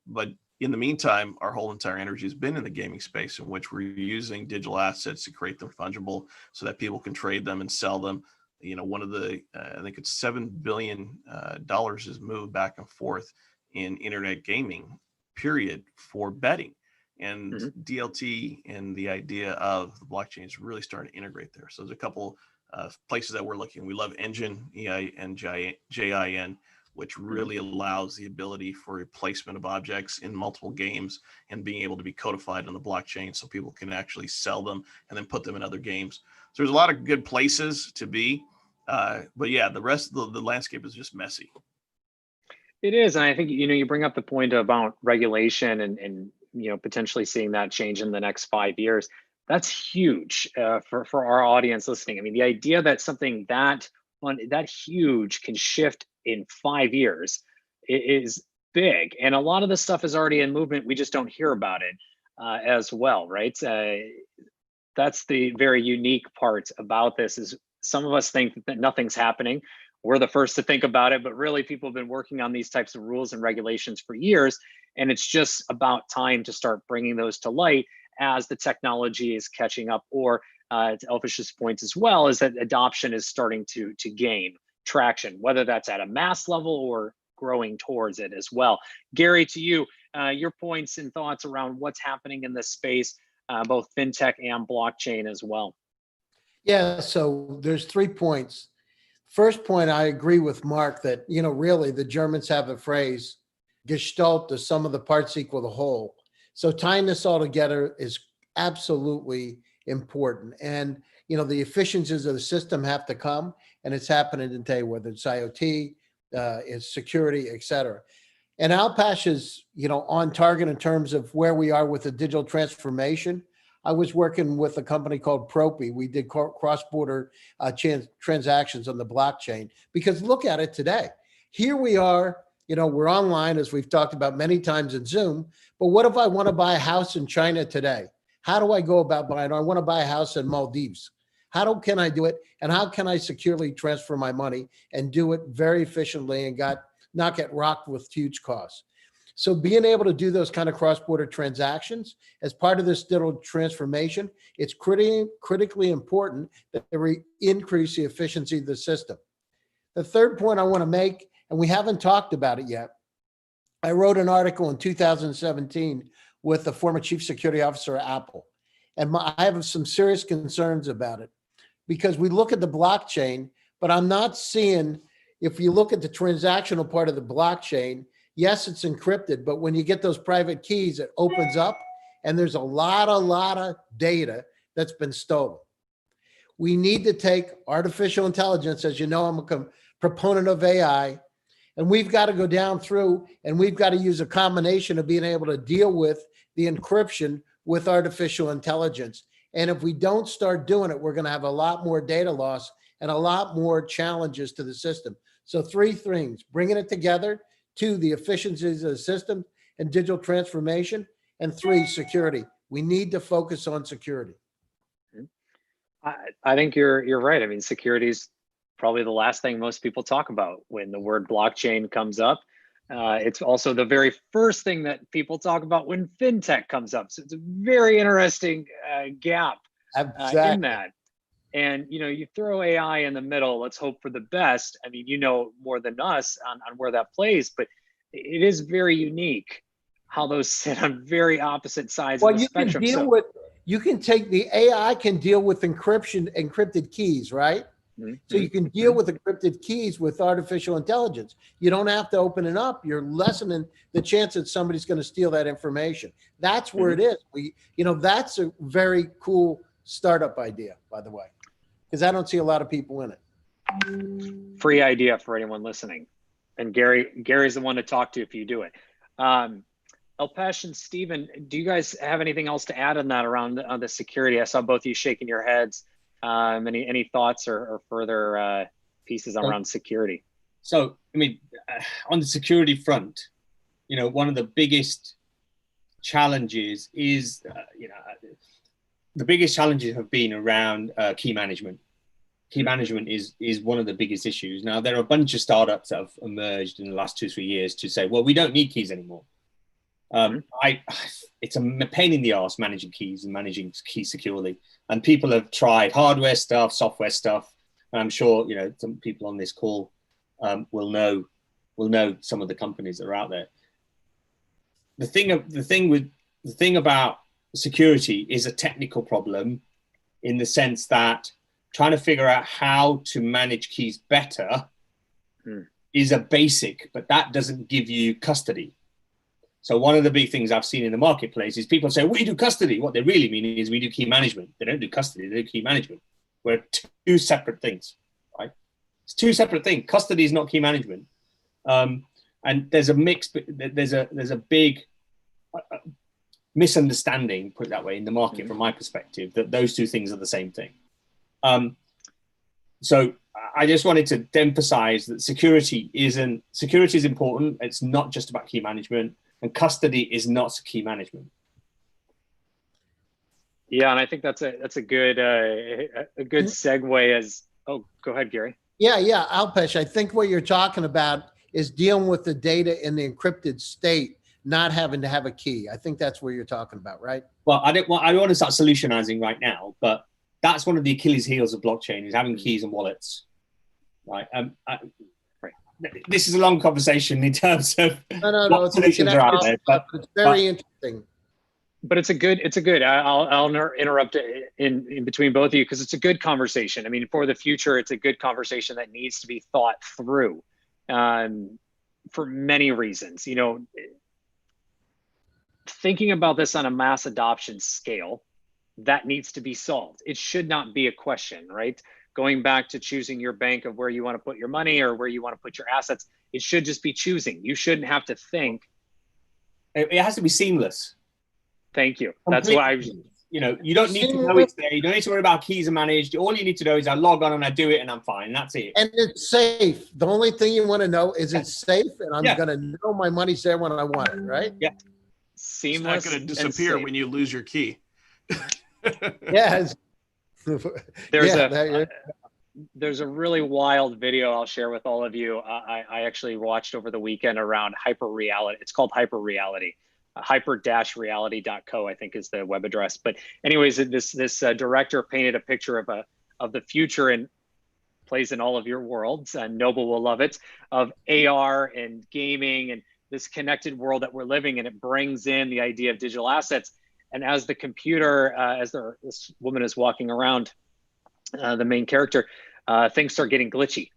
But in the meantime, our whole entire energy has been in the gaming space, in which we're using digital assets to create them fungible so that people can trade them and sell them. One of the, I think it's $7 billion is moved back and forth in internet gaming, period, for betting. And DLT and the idea of the blockchain is really starting to integrate there. So there's a couple places that we're looking. We love Engine, EINJIN, which really allows the ability for replacement of objects in multiple games and being able to be codified on the blockchain so people can actually sell them and then put them in other games. So there's a lot of good places to be. But yeah, the rest of the landscape is just messy. It is. And I think, you bring up the point about regulation and potentially seeing that change in the next 5 years. That's huge for our audience listening. I mean, the idea that something that huge can shift in 5 years is big. And a lot of this stuff is already in movement. We just don't hear about it as well, right? That's the very unique part about this, is some of us think that nothing's happening. We're the first to think about it, but really people have been working on these types of rules and regulations for years. And it's just about time to start bringing those to light as the technology is catching up, or to Elfish's point as well, is that adoption is starting to gain traction, whether that's at a mass level or growing towards it as well. Gary, to you, your points and thoughts around what's happening in this space, both fintech and blockchain as well. Yeah, so there's 3 points. First point, I agree with Mark that, really the Germans have a phrase, Gestalt, the sum of the parts equal the whole. So tying this all together is absolutely important. And, the efficiencies of the system have to come, and it's happening today, whether it's IoT, it's security, et cetera. And Alpash is, on target in terms of where we are with the digital transformation. I was working with a company called Propi. We did cross-border transactions on the blockchain, because look at it today. Here we are, we're online, as we've talked about many times in Zoom, but what if I want to buy a house in China today? How do I go about buying? I want to buy a house in Maldives. How can I do it? And how can I securely transfer my money and do it very efficiently and not get rocked with huge costs? So being able to do those kind of cross-border transactions as part of this digital transformation, it's critically important that we increase the efficiency of the system. The third point I want to make, and we haven't talked about it yet, I wrote an article in 2017 with the former chief security officer at Apple. And I have some serious concerns about it, because we look at the blockchain, but I'm not seeing, if you look at the transactional part of the blockchain, yes, it's encrypted, but when you get those private keys, it opens up, and there's a lot of data that's been stolen. We need to take artificial intelligence, as you know, I'm a proponent of AI, and we've got to go down through, and we've got to use a combination of being able to deal with the encryption with artificial intelligence. And if we don't start doing it, we're going to have a lot more data loss and a lot more challenges to the system. So 3 things: bringing it together, 2, the efficiencies of the system and digital transformation, and 3, security. We need to focus on security. I think you're right. I mean, security is probably the last thing most people talk about when the word blockchain comes up. It's also the very first thing that people talk about when fintech comes up. So it's a very interesting gap in that. And you throw AI in the middle, let's hope for the best. I mean, you know more than us on where that plays, but it is very unique how those sit on very opposite sides of the spectrum. You can take the AI can deal with encrypted keys, right? So you can deal with encrypted keys with artificial intelligence. You don't have to open it up. You're lessening the chance that somebody's going to steal that information. That's where it is. That's a very cool startup idea, by the way, because I don't see a lot of people in it. Free idea for anyone listening. And Gary's the one to talk to if you do it. Alpesh and Stephen, do you guys have anything else to add on that around the security? I saw both of you shaking your heads. Any thoughts or further pieces around security? So, I mean, on the security front, one of the biggest challenges is, the biggest challenges have been around key management. Key management is one of the biggest issues. Now, there are a bunch of startups that have emerged in the last 2-3 years to say, well, we don't need keys anymore. It's a pain in the arse managing keys and managing keys securely. And people have tried hardware stuff, software stuff. And I'm sure, some people on this call will know some of the companies that are out there. The thing about security is a technical problem in the sense that trying to figure out how to manage keys better is a basic, but that doesn't give you custody. So one of the big things I've seen in the marketplace is people say, we do custody. What they really mean is we do key management. They don't do custody, they do key management. We're two separate things, right? It's two separate things. Custody is not key management. And there's a mix, there's a big misunderstanding, put it that way, in the market from my perspective, that those two things are the same thing. So I just wanted to emphasize that security is important. It's not just about key management. And custody is not key management. Yeah, and I think that's a good segue. As go ahead, Gary. Yeah, Alpesh. I think what you're talking about is dealing with the data in the encrypted state, not having to have a key. I think that's what you're talking about, right? Well, I don't want to start solutionizing right now, but that's one of the Achilles heels of blockchain is having keys and wallets, right? This is a long conversation in terms of what solutions are out there, but it's very interesting. But it's a good. I'll interrupt in between both of you because it's a good conversation. I mean, for the future, it's a good conversation that needs to be thought through for many reasons. Thinking about this on a mass adoption scale, that needs to be solved. It should not be a question, right? Going back to choosing your bank of where you want to put your money or where you want to put your assets, it should just be choosing. You shouldn't have to think. It has to be seamless. Thank you. That's why you don't need to know it's there. You don't need to worry about keys are managed. All you need to know is I log on and I do it and I'm fine. That's it. And it's safe. The only thing you want to know is it's safe and I'm going to know my money's there when I want it, right? Yeah. Seamless. It's not going to disappear when you lose your key. Yes. There's a really wild video I'll share with all of you. I actually watched over the weekend around hyper reality. It's called hyper reality. Hyper-reality.co, I think, is the web address. But anyways, this director painted a picture of the future and plays in all of your worlds, and Noble will love it, of AR and gaming and this connected world that we're living in. It brings in the idea of digital assets. And as the computer, this woman is walking around, the main character, things start getting glitchy.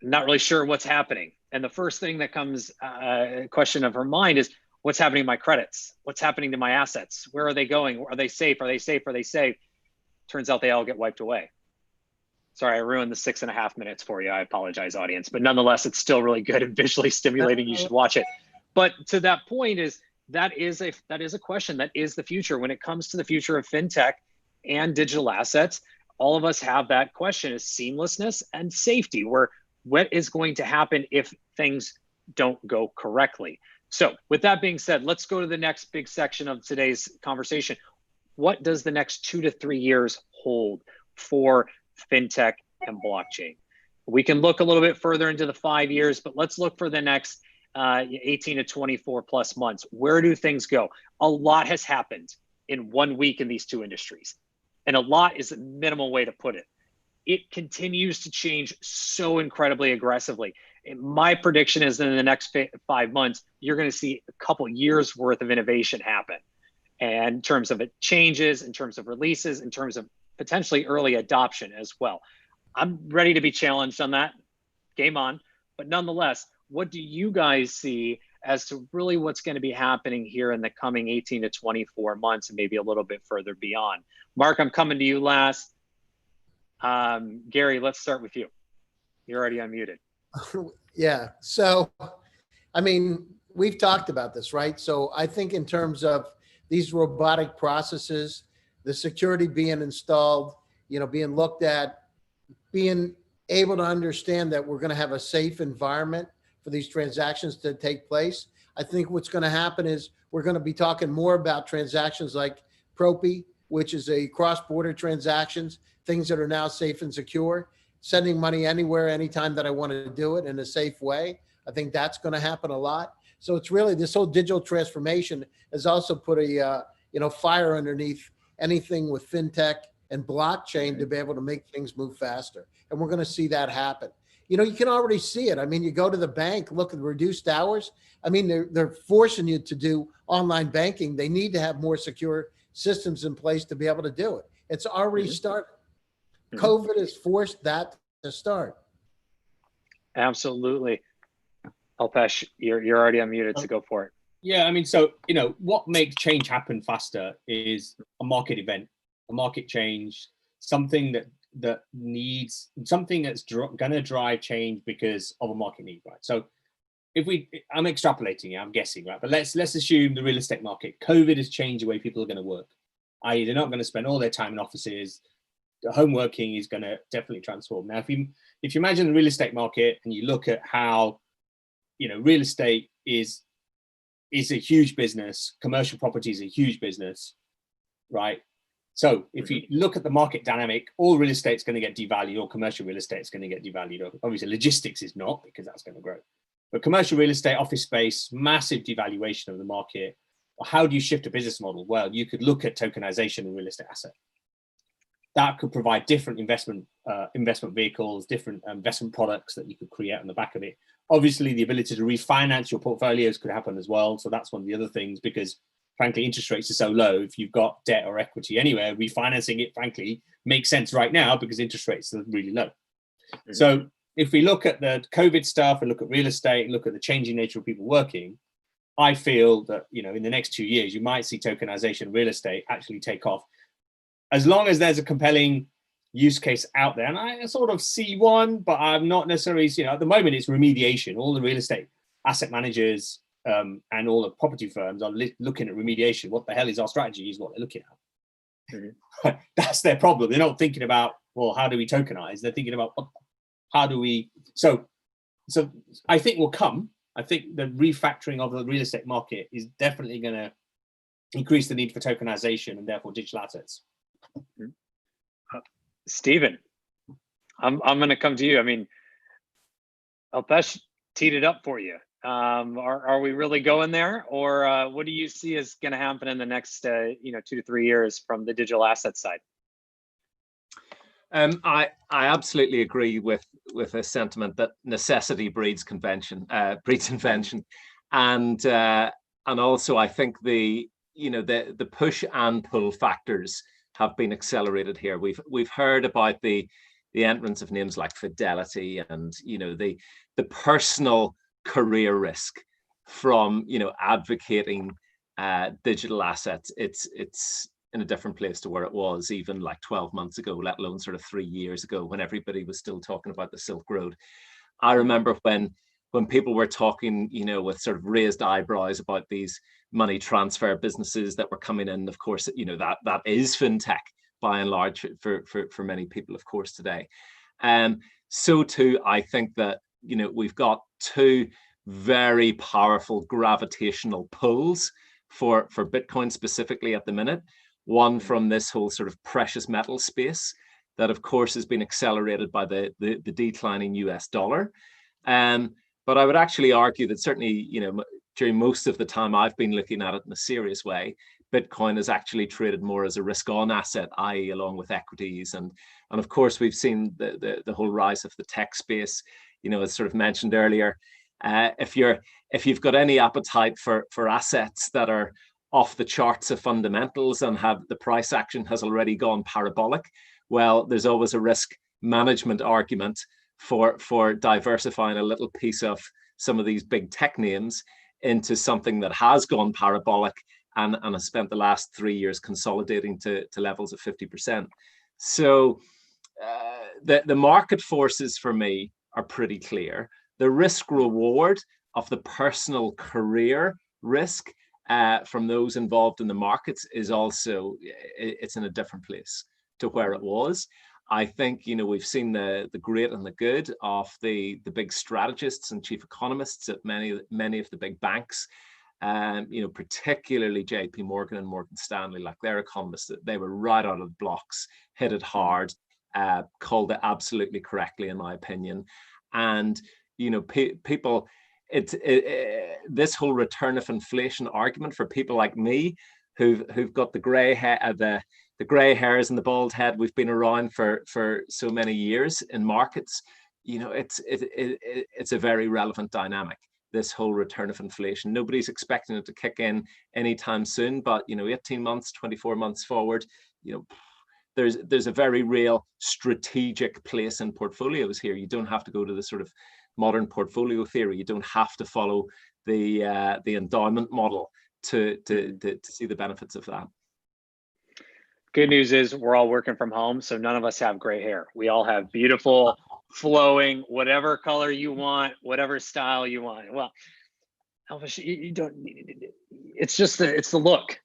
Not really sure what's happening. And the first thing that comes question of her mind is, what's happening to my credits? What's happening to my assets? Where are they going? Are they safe? Are they safe? Are they safe? Turns out they all get wiped away. Sorry, I ruined the 6.5 minutes for you. I apologize, audience. But nonetheless, it's still really good and visually stimulating. You should watch it. But to that point that is a question. That is the future. When it comes to the future of fintech and digital assets, all of us have that question: is seamlessness and safety. What is going to happen if things don't go correctly? So with that being said, let's go to the next big section of today's conversation. What does the next 2 to 3 years hold for fintech and blockchain? We can look a little bit further into the 5 years, but let's look for the next 18 to 24 plus months. Where do things go? A lot has happened in 1 week in these two industries. And a lot is a minimal way to put it. It continues to change so incredibly aggressively. And my prediction is that in the next 5 months, you're going to see a couple years worth of innovation happen. And in terms of it changes, in terms of releases, in terms of potentially early adoption as well. I'm ready to be challenged on that. Game on. But nonetheless, what do you guys see as to really what's going to be happening here in the coming 18 to 24 months and maybe a little bit further beyond? Mark, I'm coming to you last. Gary, let's start with you. You're already unmuted. Yeah. So, I mean, we've talked about this, right? So I think in terms of these robotic processes, the security being installed, being looked at, being able to understand that we're going to have a safe environment for these transactions to take place. I think what's going to happen is we're going to be talking more about transactions like Propy, which is a cross-border transactions, things that are now safe and secure, sending money anywhere, anytime that I want to do it in a safe way. I think that's going to happen a lot. So it's really this whole digital transformation has also put a fire underneath anything with fintech and blockchain to be able to make things move faster. And we're going to see that happen. You can already see it. I mean, you go to the bank, look at the reduced hours. I mean, they're forcing you to do online banking. They need to have more secure systems in place to be able to do it. It's already started. COVID has forced that to start. Absolutely. Alpesh, you're already unmuted, so go for it. Yeah, I mean, so, what makes change happen faster is a market event, a market change, something that needs, something that's going to drive change because of a market need, right? So I'm extrapolating, I'm guessing, right? But let's assume the real estate market, COVID has changed the way people are going to work. i.e. they're not going to spend all their time in offices. The home working is going to definitely transform. Now, if you imagine the real estate market and you look at how, real estate is a huge business, commercial property is a huge business, right? So if you look at the market dynamic, all real estate is going to get devalued, or commercial real estate is going to get devalued. Obviously, logistics is not, because that's going to grow. But commercial real estate, office space, massive devaluation of the market. How do you shift a business model? Well, you could look at tokenization of real estate asset. That could provide different investment vehicles, different investment products that you could create on the back of it. Obviously, the ability to refinance your portfolios could happen as well. So that's one of the other things, because frankly, interest rates are so low. If you've got debt or equity anywhere, refinancing it, frankly, makes sense right now because interest rates are really low. So if we look at the COVID stuff and look at real estate and look at the changing nature of people working, I feel that, in the next 2 years, you might see tokenization of real estate actually take off. As long as there's a compelling use case out there, and I sort of see one, but I'm not necessarily, at the moment it's remediation. All the real estate asset managers and all the property firms are looking at remediation. What the hell is our strategy is what they're looking at. That's their problem. They're not thinking about, well, how do we tokenize? They're thinking about how do we, so I think will come. I think the refactoring of the real estate market is definitely going to increase the need for tokenization and therefore digital assets. Stephen, I'm going to come to you. I mean, Alpesh teed it up for you. Are we really going there, or what do you see is going to happen in the next 2 to 3 years from the digital asset side? I absolutely agree with a sentiment that necessity breeds invention, and also I think the push and pull factors have been accelerated here. We've heard about the entrance of names like Fidelity and the personal career risk from advocating digital assets. It's in a different place to where it was even like 12 months ago, let alone sort of 3 years ago, when everybody was still talking about the Silk Road. I remember when people were talking, with sort of raised eyebrows about these money transfer businesses that were coming in. Of course, that is fintech by and large for many people, of course, today. So too, I think that we've got two very powerful gravitational pulls for Bitcoin specifically at the minute. One from this whole sort of precious metal space that, of course, has been accelerated by the declining US dollar. But I would actually argue that certainly, during most of the time I've been looking at it in a serious way, Bitcoin is actually traded more as a risk-on asset, i.e. along with equities. And of course, we've seen the whole rise of the tech space, as sort of mentioned earlier. If you've got any appetite for assets that are off the charts of fundamentals and the price action has already gone parabolic, well, there's always a risk management argument for diversifying a little piece of some of these big tech names into something that has gone parabolic and has spent the last 3 years consolidating to levels of 50%. So the market forces for me are pretty clear. The risk reward of the personal career risk from those involved in the markets is also, it's in a different place to where it was. I think, we've seen the great and the good of the big strategists and chief economists at many of the big banks, particularly JP Morgan and Morgan Stanley, like their economists, they were right out of the blocks, hit it hard, called it absolutely correctly, in my opinion. And, people, this whole return of inflation argument for people like me who've got the gray hair, the gray hairs and the bald head, we've been around for so many years in markets, it's a very relevant dynamic, this whole return of inflation. Nobody's expecting it to kick in anytime soon, but 18 months, 24 months forward, there's a very real strategic place in portfolios here. You don't have to go to the sort of modern portfolio theory. You don't have to follow the endowment model to see the benefits of that. Good news is we're all working from home, so none of us have gray hair. We all have beautiful, flowing, whatever color you want, whatever style you want. Well, Elvis, you don't. It's just it's the look.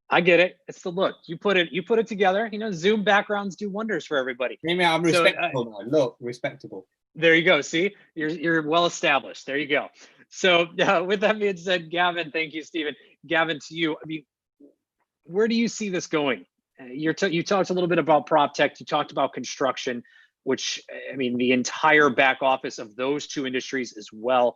I get it. It's the look. You put it together. Zoom backgrounds do wonders for everybody. Maybe I'm respectable now. Look, respectable. There you go. See, you're well established. There you go. So with that being said, Gavin, thank you, Stephen. Gavin, to you. I mean, where do you see this going? You talked a little bit about prop tech. You talked about construction, which, I mean, the entire back office of those two industries as well,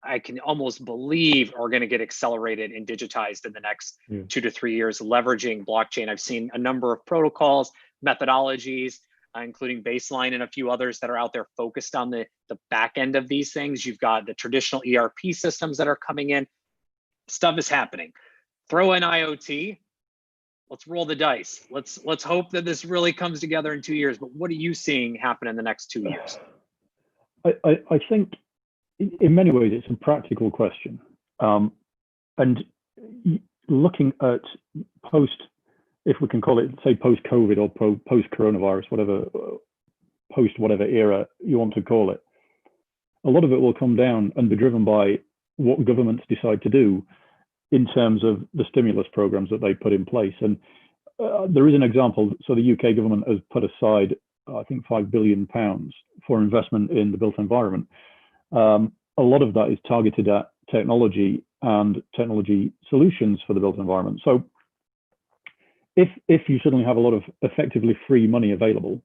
I can almost believe are going to get accelerated and digitized in the next 2 to 3 years, leveraging blockchain. I've seen a number of protocols, methodologies, including Baseline and a few others that are out there focused on the back end of these things. You've got the traditional ERP systems that are coming in. Stuff is happening. Throw in IoT. Let's roll the dice. Let's hope that this really comes together in 2 years. But what are you seeing happen in the next 2 years? I think in many ways it's a practical question. And looking at if we can call it, say, post-COVID or post-coronavirus, whatever era you want to call it, a lot of it will come down and be driven by what governments decide to do in terms of the stimulus programs that they put in place. And there is an example. So the UK government has put aside, I think, £5 billion for investment in the built environment. A lot of that is targeted at technology and technology solutions for the built environment. So if you suddenly have a lot of effectively free money available,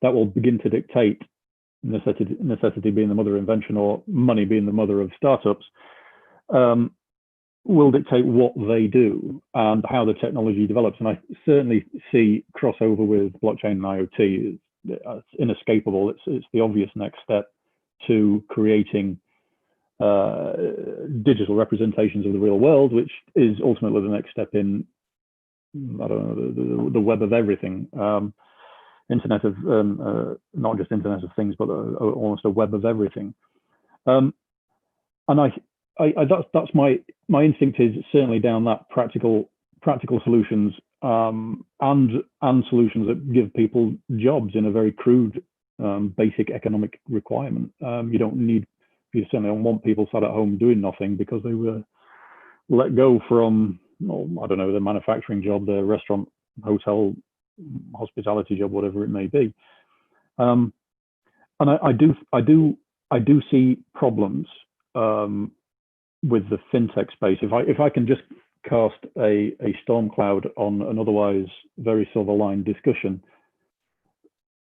that will begin to dictate, necessity being the mother of invention or money being the mother of startups, will dictate what they do and how the technology develops. And I certainly see crossover with blockchain and IoT. It's inescapable. It's the obvious next step to creating digital representations of the real world, which is ultimately the next step in, I don't know, the web of everything. Internet of, not just Internet of Things, but almost a web of everything. And that's my instinct is certainly down that practical solutions and solutions that give people jobs in a very crude basic economic requirement. You certainly don't want people sat at home doing nothing because they were let go from, I don't know, the manufacturing job, the restaurant, hotel, hospitality job, whatever it may be. And I do see problems with the fintech space. If I can just cast a storm cloud on an otherwise very silver-lined discussion,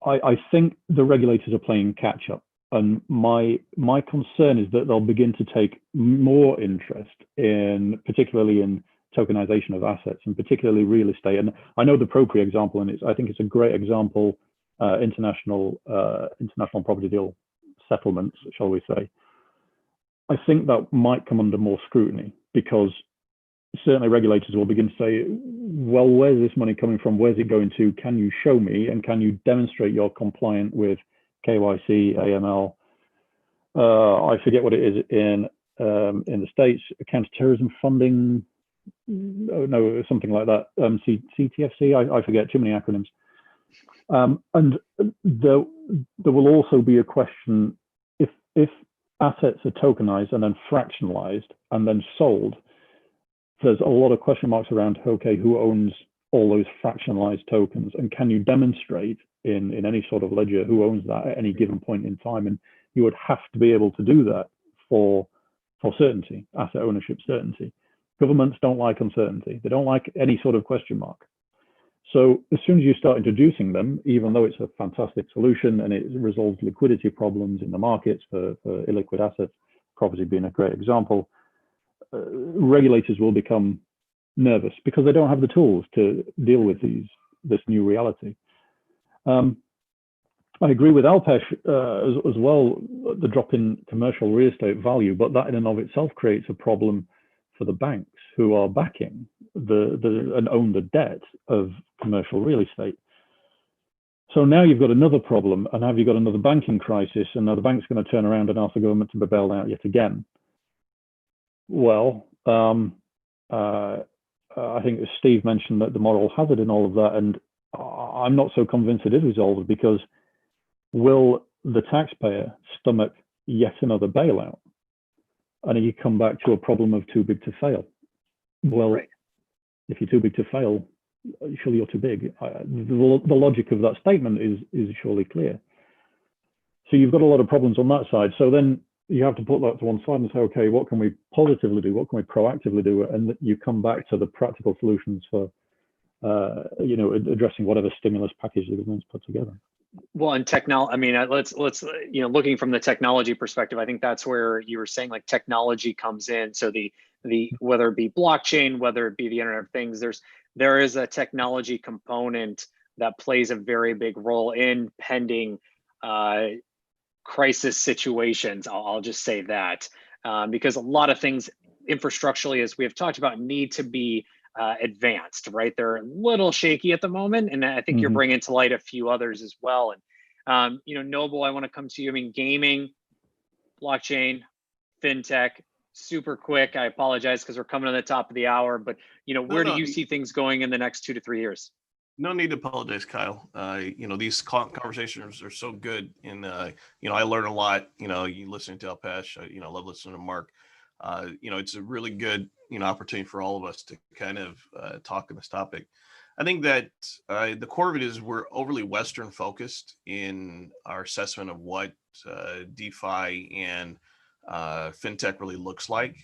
I think the regulators are playing catch up. And my concern is that they'll begin to take more interest in, particularly in tokenization of assets, and particularly real estate. And I know the Propri example, and I think it's a great example, international property deal settlements, shall we say. I think that might come under more scrutiny, because certainly regulators will begin to say, well, where's this money coming from? Where's it going to? Can you show me? And can you demonstrate you're compliant with KYC, AML? I forget what it is in the States, counterterrorism funding, no, something like that, CTFC, I forget, too many acronyms. And there will also be a question, if assets are tokenized and then fractionalized and then sold, there's a lot of question marks around, okay, who owns all those fractionalized tokens, and can you demonstrate in any sort of ledger who owns that at any given point in time? And you would have to be able to do that for certainty, asset ownership certainty. Governments don't like uncertainty. They don't like any sort of question mark. So as soon as you start introducing them, even though it's a fantastic solution and it resolves liquidity problems in the markets for illiquid assets, property being a great example, regulators will become nervous because they don't have the tools to deal with this new reality. I agree with Alpesh as well, the drop in commercial real estate value, but that in and of itself creates a problem for the banks who are backing and own the debt of commercial real estate. So now you've got another problem, and have you got another banking crisis, and now the bank's going to turn around and ask the government to be bailed out yet again? Well, I think Steve mentioned that the moral hazard in all of that, and I'm not so convinced it is resolved, because will the taxpayer stomach yet another bailout? And you come back to a problem of too big to fail. Well, right. If you're too big to fail, surely you're too big. The logic of that statement is surely clear. So you've got a lot of problems on that side. So then you have to put that to one side and say, okay, what can we positively do? What can we proactively do? And you come back to the practical solutions for, addressing whatever stimulus package the government's put together. Well, and technology, I mean, let's looking from the technology perspective, I think that's where you were saying like technology comes in. So the whether it be blockchain, whether it be the Internet of Things, there is a technology component that plays a very big role in pending crisis situations. I'll just say that because a lot of things infrastructurally, as we have talked about, need to be advanced, right? They're a little shaky at the moment, and I think you're bringing to light a few others as well. And Noble, I want to come to you. I mean, gaming, blockchain, fintech, super quick. I apologize because we're coming to the top of the hour, but where do you see things going in the next 2 to 3 years? No need to apologize, Kyle. These conversations are so good, and I learn a lot. You listening to Alpesh, I love listening to Mark. It's a really good opportunity for all of us to kind of talk on this topic. I think that the core of it is we're overly Western focused in our assessment of what DeFi and fintech really looks like.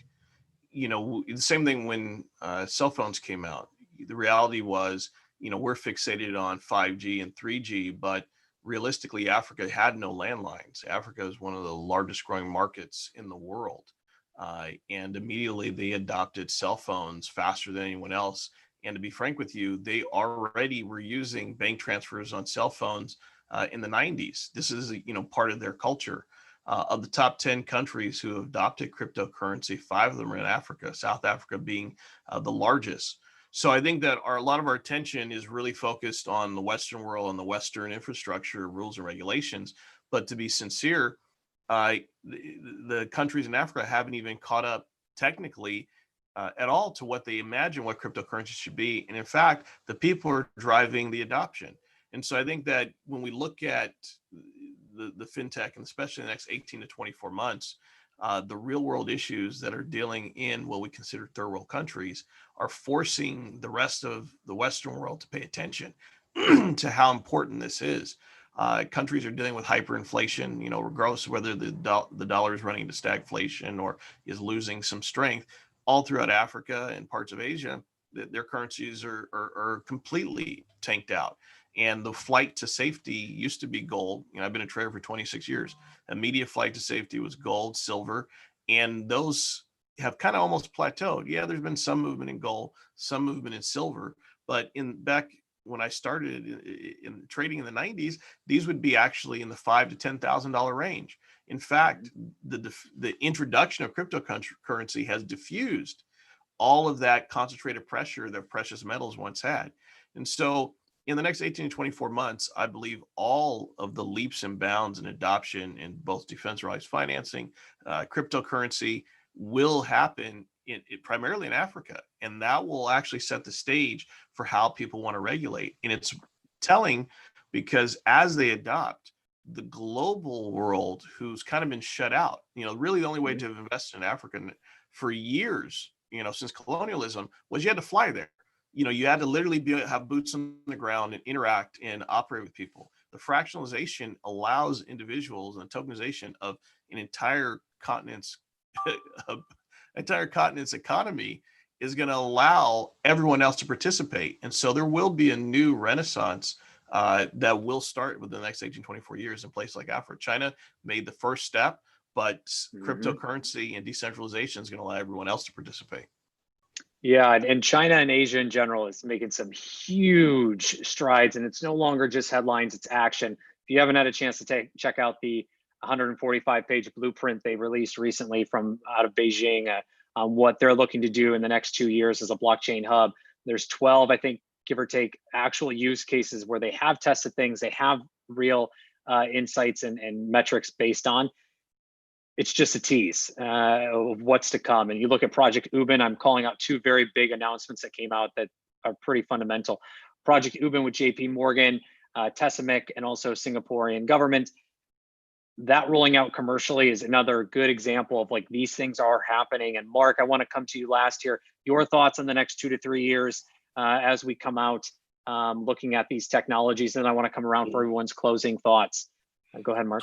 The same thing when cell phones came out. The reality was, we're fixated on 5G and 3G, but realistically, Africa had no landlines. Africa is one of the largest growing markets in the world. And immediately they adopted cell phones faster than anyone else. And to be frank with you, they already were using bank transfers on cell phones in the 90s. This is, part of their culture. Of the top 10 countries who have adopted cryptocurrency, 5 of them are in Africa, South Africa being the largest. So I think that a lot of our attention is really focused on the Western world and the Western infrastructure, rules and regulations. But to be sincere, the countries in Africa haven't even caught up technically at all to what they imagine what cryptocurrency should be. And in fact, the people are driving the adoption. And so I think that when we look at the fintech, and especially in the next 18 to 24 months, the real world issues that are dealing in what we consider third world countries are forcing the rest of the Western world to pay attention to how important this is. Countries are dealing with hyperinflation, regardless of whether the dollar is running into stagflation or is losing some strength. All throughout Africa and parts of Asia, their currencies are completely tanked out. And the flight to safety used to be gold. I've been a trader for 26 years. Immediate flight to safety was gold, silver, and those have kind of almost plateaued. Yeah, there's been some movement in gold, some movement in silver, but back when I started in trading in the 90s, these would be actually in the $5,000 to $10,000 range. In fact, the introduction of cryptocurrency has diffused all of that concentrated pressure that precious metals once had. And so in the next 18 to 24 months, I believe all of the leaps and bounds in adoption in both decentralized financing, cryptocurrency will happen primarily in Africa. And that will actually set the stage for how people want to regulate. And it's telling because as they adopt, the global world, who's kind of been shut out, really the only way to invest in Africa for years, since colonialism, was you had to fly there. You had to literally have boots on the ground and interact and operate with people. The fractionalization allows individuals, and tokenization of an entire continent's economy is going to allow everyone else to participate. And so there will be a new renaissance that will start within the next 18, 24 years in places like Africa. China made the first step, but cryptocurrency and decentralization is going to allow everyone else to participate. Yeah, and China and Asia in general is making some huge strides, and it's no longer just headlines, it's action. If you haven't had a chance to check out the 145-page blueprint they released recently from out of Beijing on what they're looking to do in the next 2 years as a blockchain hub, there's 12, I think, give or take, actual use cases where they have tested things, they have real insights and metrics based on. It's just a tease of what's to come. And you look at Project Ubin, I'm calling out two very big announcements that came out that are pretty fundamental. Project Ubin with JP Morgan, Tessamic, and also Singaporean government. That rolling out commercially is another good example of like these things are happening. And Mark, I want to come to you last here. Your thoughts on the next 2 to 3 years as we come out looking at these technologies. And I want to come around for everyone's closing thoughts. Go ahead, Mark.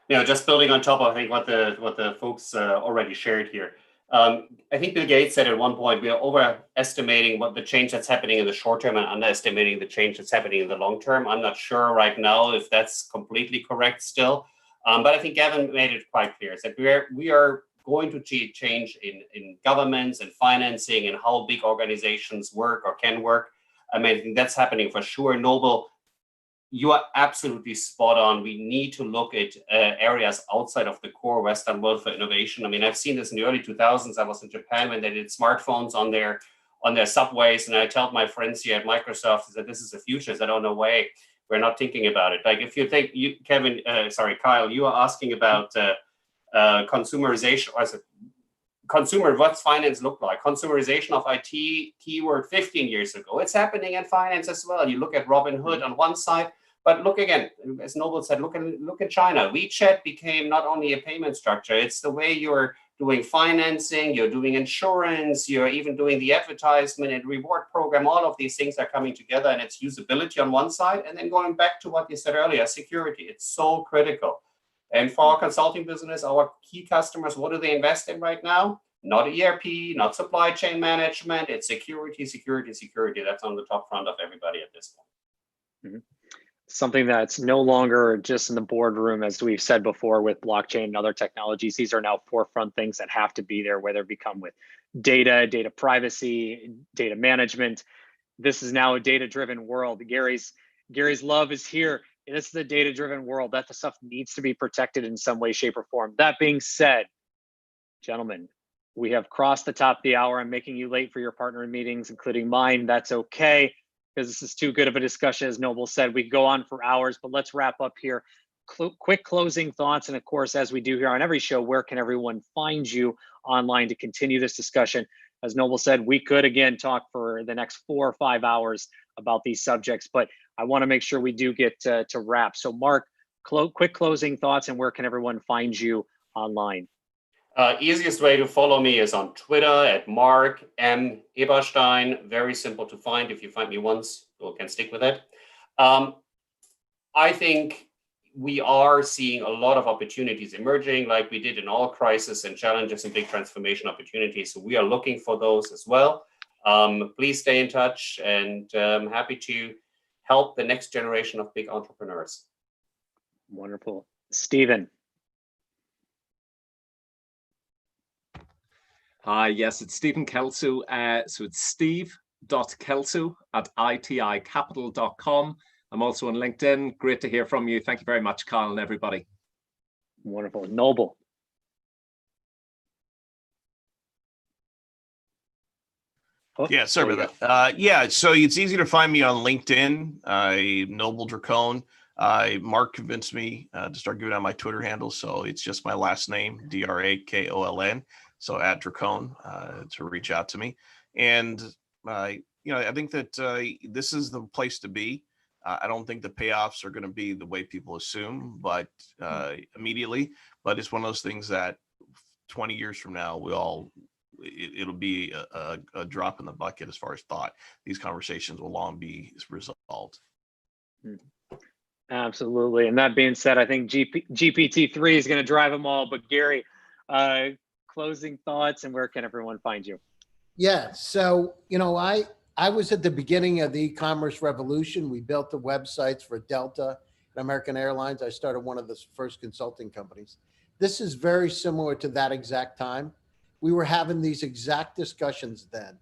Just building on top of, I think, what the folks already shared here. I think Bill Gates said at one point, we are overestimating what the change that's happening in the short term and underestimating the change that's happening in the long term. I'm not sure right now if that's completely correct still. But I think Gavin made it quite clear that we are going to see change in governments and financing and how big organizations work or can work. I mean, I think that's happening for sure. Noble, you are absolutely spot on. We need to look at areas outside of the core Western world for innovation. I mean, I've seen this in the early 2000s. I was in Japan when they did smartphones on their subways, and I told my friends here at Microsoft that this is the future. I said, "Oh, no way, we're not thinking about it." Like if you think, Kyle, you are asking about consumerization. Or what's finance look like? Consumerization of IT keyword 15 years ago. It's happening in finance as well. You look at Robinhood on one side, but look again, as Noble said, look at China. WeChat became not only a payment structure, it's the way you're doing financing, you're doing insurance, you're even doing the advertisement and reward program. All of these things are coming together, and it's usability on one side. And then going back to what you said earlier, security, it's so critical. And for our consulting business, our key customers, what do they invest in right now? Not ERP, not supply chain management. It's security, security, security. That's on the top front of everybody at this point. Mm-hmm. Something that's no longer just in the boardroom, as we've said before, with blockchain and other technologies. These are now forefront things that have to be there, whether it become with data privacy, data management. This is now a data-driven world. Gary's love is here. This is a data-driven world. That stuff needs to be protected in some way, shape, or form. That being said, gentlemen, we have crossed the top of the hour. I'm making you late for your partner meetings, including mine. That's okay, because this is too good of a discussion. As Noble said, we could go on for hours, but let's wrap up here. Quick closing thoughts. And of course, as we do here on every show, where can everyone find you online to continue this discussion? As Noble said, we could, again, talk for the next 4 or 5 hours about these subjects, but I want to make sure we do get to wrap. So Mark, quick closing thoughts, and where can everyone find you online? Easiest way to follow me is on Twitter at Mark M. Eberstein. Very simple to find. If you find me once, you can stick with it. I think we are seeing a lot of opportunities emerging, like we did in all crises and challenges and big transformation opportunities. So we are looking for those as well. Please stay in touch, and I'm happy to help the next generation of big entrepreneurs. Wonderful. Stephen. Yes, it's Stephen Kelso. So it's steve.kelso@iticapital.com. I'm also on LinkedIn. Great to hear from you. Thank you very much, Kyle, and everybody. Wonderful. Noble. Oh, Yeah, sorry about that. Yeah, so it's easy to find me on LinkedIn. Noble Dracone. Mark convinced me to start giving out my Twitter handle, so it's just my last name, Drakoln. So at Dracone to reach out to me, and I think that this is the place to be. I don't think the payoffs are going to be the way people assume, but immediately. But it's one of those things that 20 years from now, it'll be a drop in the bucket as far as thought. These conversations will long be resolved. Absolutely. And that being said, I think GPT-3 is going to drive them all. But Gary, closing thoughts, and where can everyone find you? Yeah. So, I was at the beginning of the e-commerce revolution. We built the websites for Delta and American Airlines. I started one of the first consulting companies. This is very similar to that exact time. We were having these exact discussions then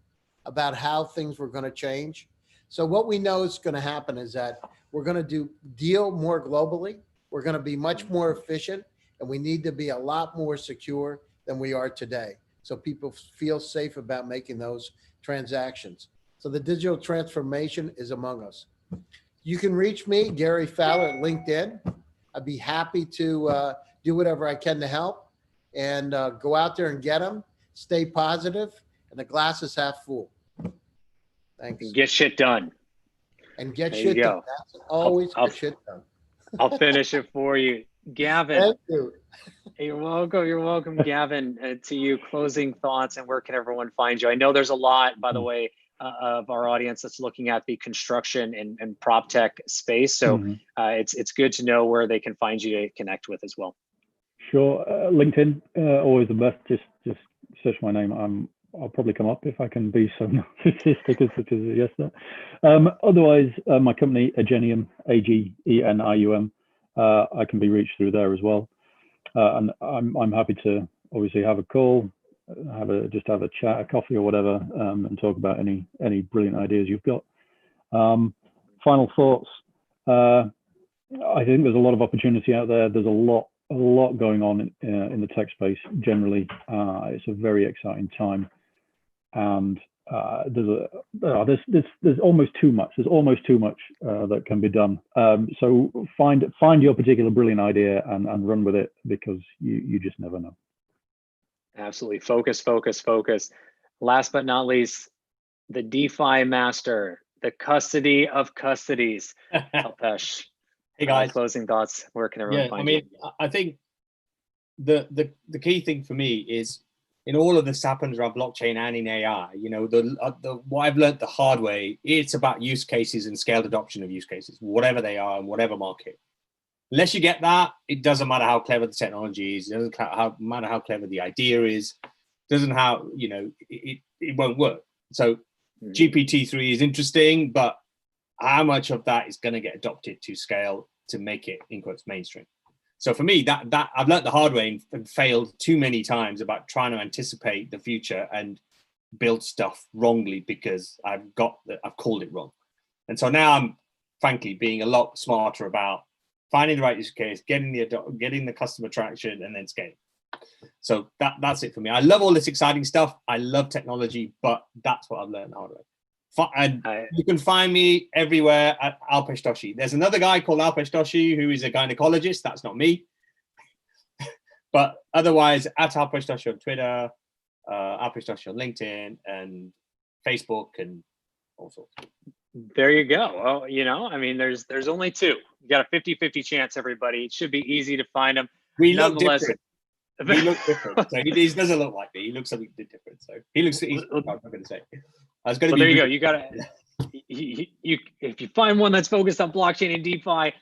about how things were going to change. So what we know is going to happen is that we're going to deal more globally. We're going to be much more efficient, and we need to be a lot more secure than we are today, so people feel safe about making those transactions. So the digital transformation is among us. You can reach me, Gary Fowler, at LinkedIn. I'd be happy to do whatever I can to help, and go out there and get them. Stay positive, and the glass is half full. Thanks. Get shit done. And get There shit you done. go. That's always I'll- get shit done. I'll finish it for you. Gavin. Thank you. You're welcome. You're welcome, Gavin. To you, closing thoughts, and where can everyone find you? I know there's a lot, by the way, of our audience that's looking at the construction and prop tech space. So it's good to know where they can find you to connect with as well. Sure. LinkedIn, always the best. Just search my name. I'll probably come up if I can be so narcissistic as to suggest that. Otherwise, my company, Agenium, Agenium, I can be reached through there as well. And I'm happy to obviously have a call, have a chat, a coffee or whatever, and talk about any brilliant ideas you've got. Final thoughts. I think there's a lot of opportunity out there. There's a lot going on in the tech space generally. It's a very exciting time, and there's almost too much. There's almost too much that can be done. So find your particular brilliant idea and run with it, because you just never know. Absolutely. Focus. Last but not least, the DeFi master, the custody of custodies, Alpesh. Hey guys, closing thoughts. Where can everyone find you? I think the key thing for me is, in all of this happens around blockchain and in AI, what I've learned the hard way, it's about use cases and scaled adoption of use cases, whatever they are in whatever market. Unless you get that, it doesn't matter how clever the technology is, it doesn't matter how clever the idea is, it won't work. So GPT-3 is interesting, but how much of that is going to get adopted to scale to make it, in quotes, mainstream? So for me, that I've learned the hard way and failed too many times about trying to anticipate the future and build stuff wrongly because I've called it wrong. And so now I'm frankly being a lot smarter about finding the right use case, getting the customer traction, and then scaling. So that's it for me. I love all this exciting stuff. I love technology, but that's what I've learned the hard way. And you can find me everywhere at Alpesh Doshi. There's another guy called Alpesh Doshi who is a gynecologist. That's not me. But otherwise, at Alpesh Doshi on Twitter, Alpesh Doshi on LinkedIn and Facebook and all sorts. There you go. Well, there's only two. You got a 50-50 chance, everybody. It should be easy to find them. We look different. He looks different. So he doesn't look like me. He looks something different. So he's I'm not going to say. There you go. You got to, if you find one that's focused on blockchain and DeFi,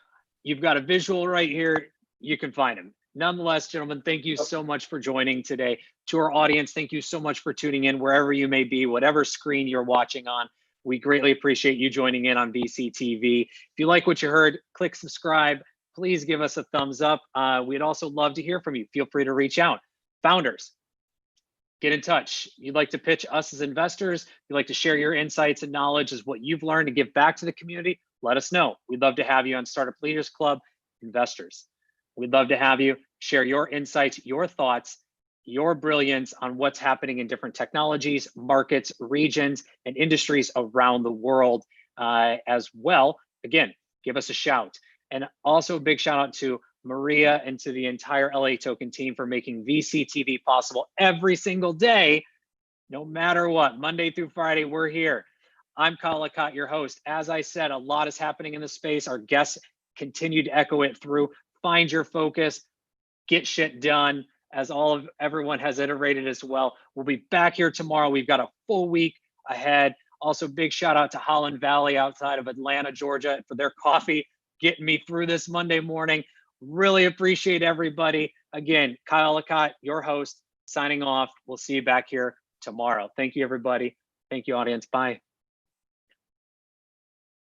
you've got a visual right here. You can find them. Nonetheless, gentlemen, thank you so much for joining today. To our audience, thank you so much for tuning in wherever you may be, whatever screen you're watching on. We greatly appreciate you joining in on VCTV. If you like what you heard, click subscribe. Please give us a thumbs up. We'd also love to hear from you. Feel free to reach out. Founders, get in touch. You'd like to pitch us as investors, you'd like to share your insights and knowledge as what you've learned to give back to the community, let us know. We'd love to have you on Startup Leaders Club Investors. We'd love to have you share your insights, your thoughts, your brilliance on what's happening in different technologies, markets, regions, and industries around the world as well. Again, give us a shout. And also a big shout out to Maria and to the entire LA Token team for making VCTV possible every single day, no matter what. Monday through Friday, we're here. I'm Kyle Lacotte, your host. As I said, a lot is happening in the space. Our guests continue to echo it through. Find your focus, get shit done, as everyone has iterated as well. We'll be back here tomorrow. We've got a full week ahead. Also, big shout out to Holland Valley outside of Atlanta, Georgia, for their coffee, getting me through this Monday morning. Really appreciate everybody. Again, Kyle Lacotte, your host, signing off. We'll see you back here tomorrow. Thank you, everybody. Thank you, audience. Bye.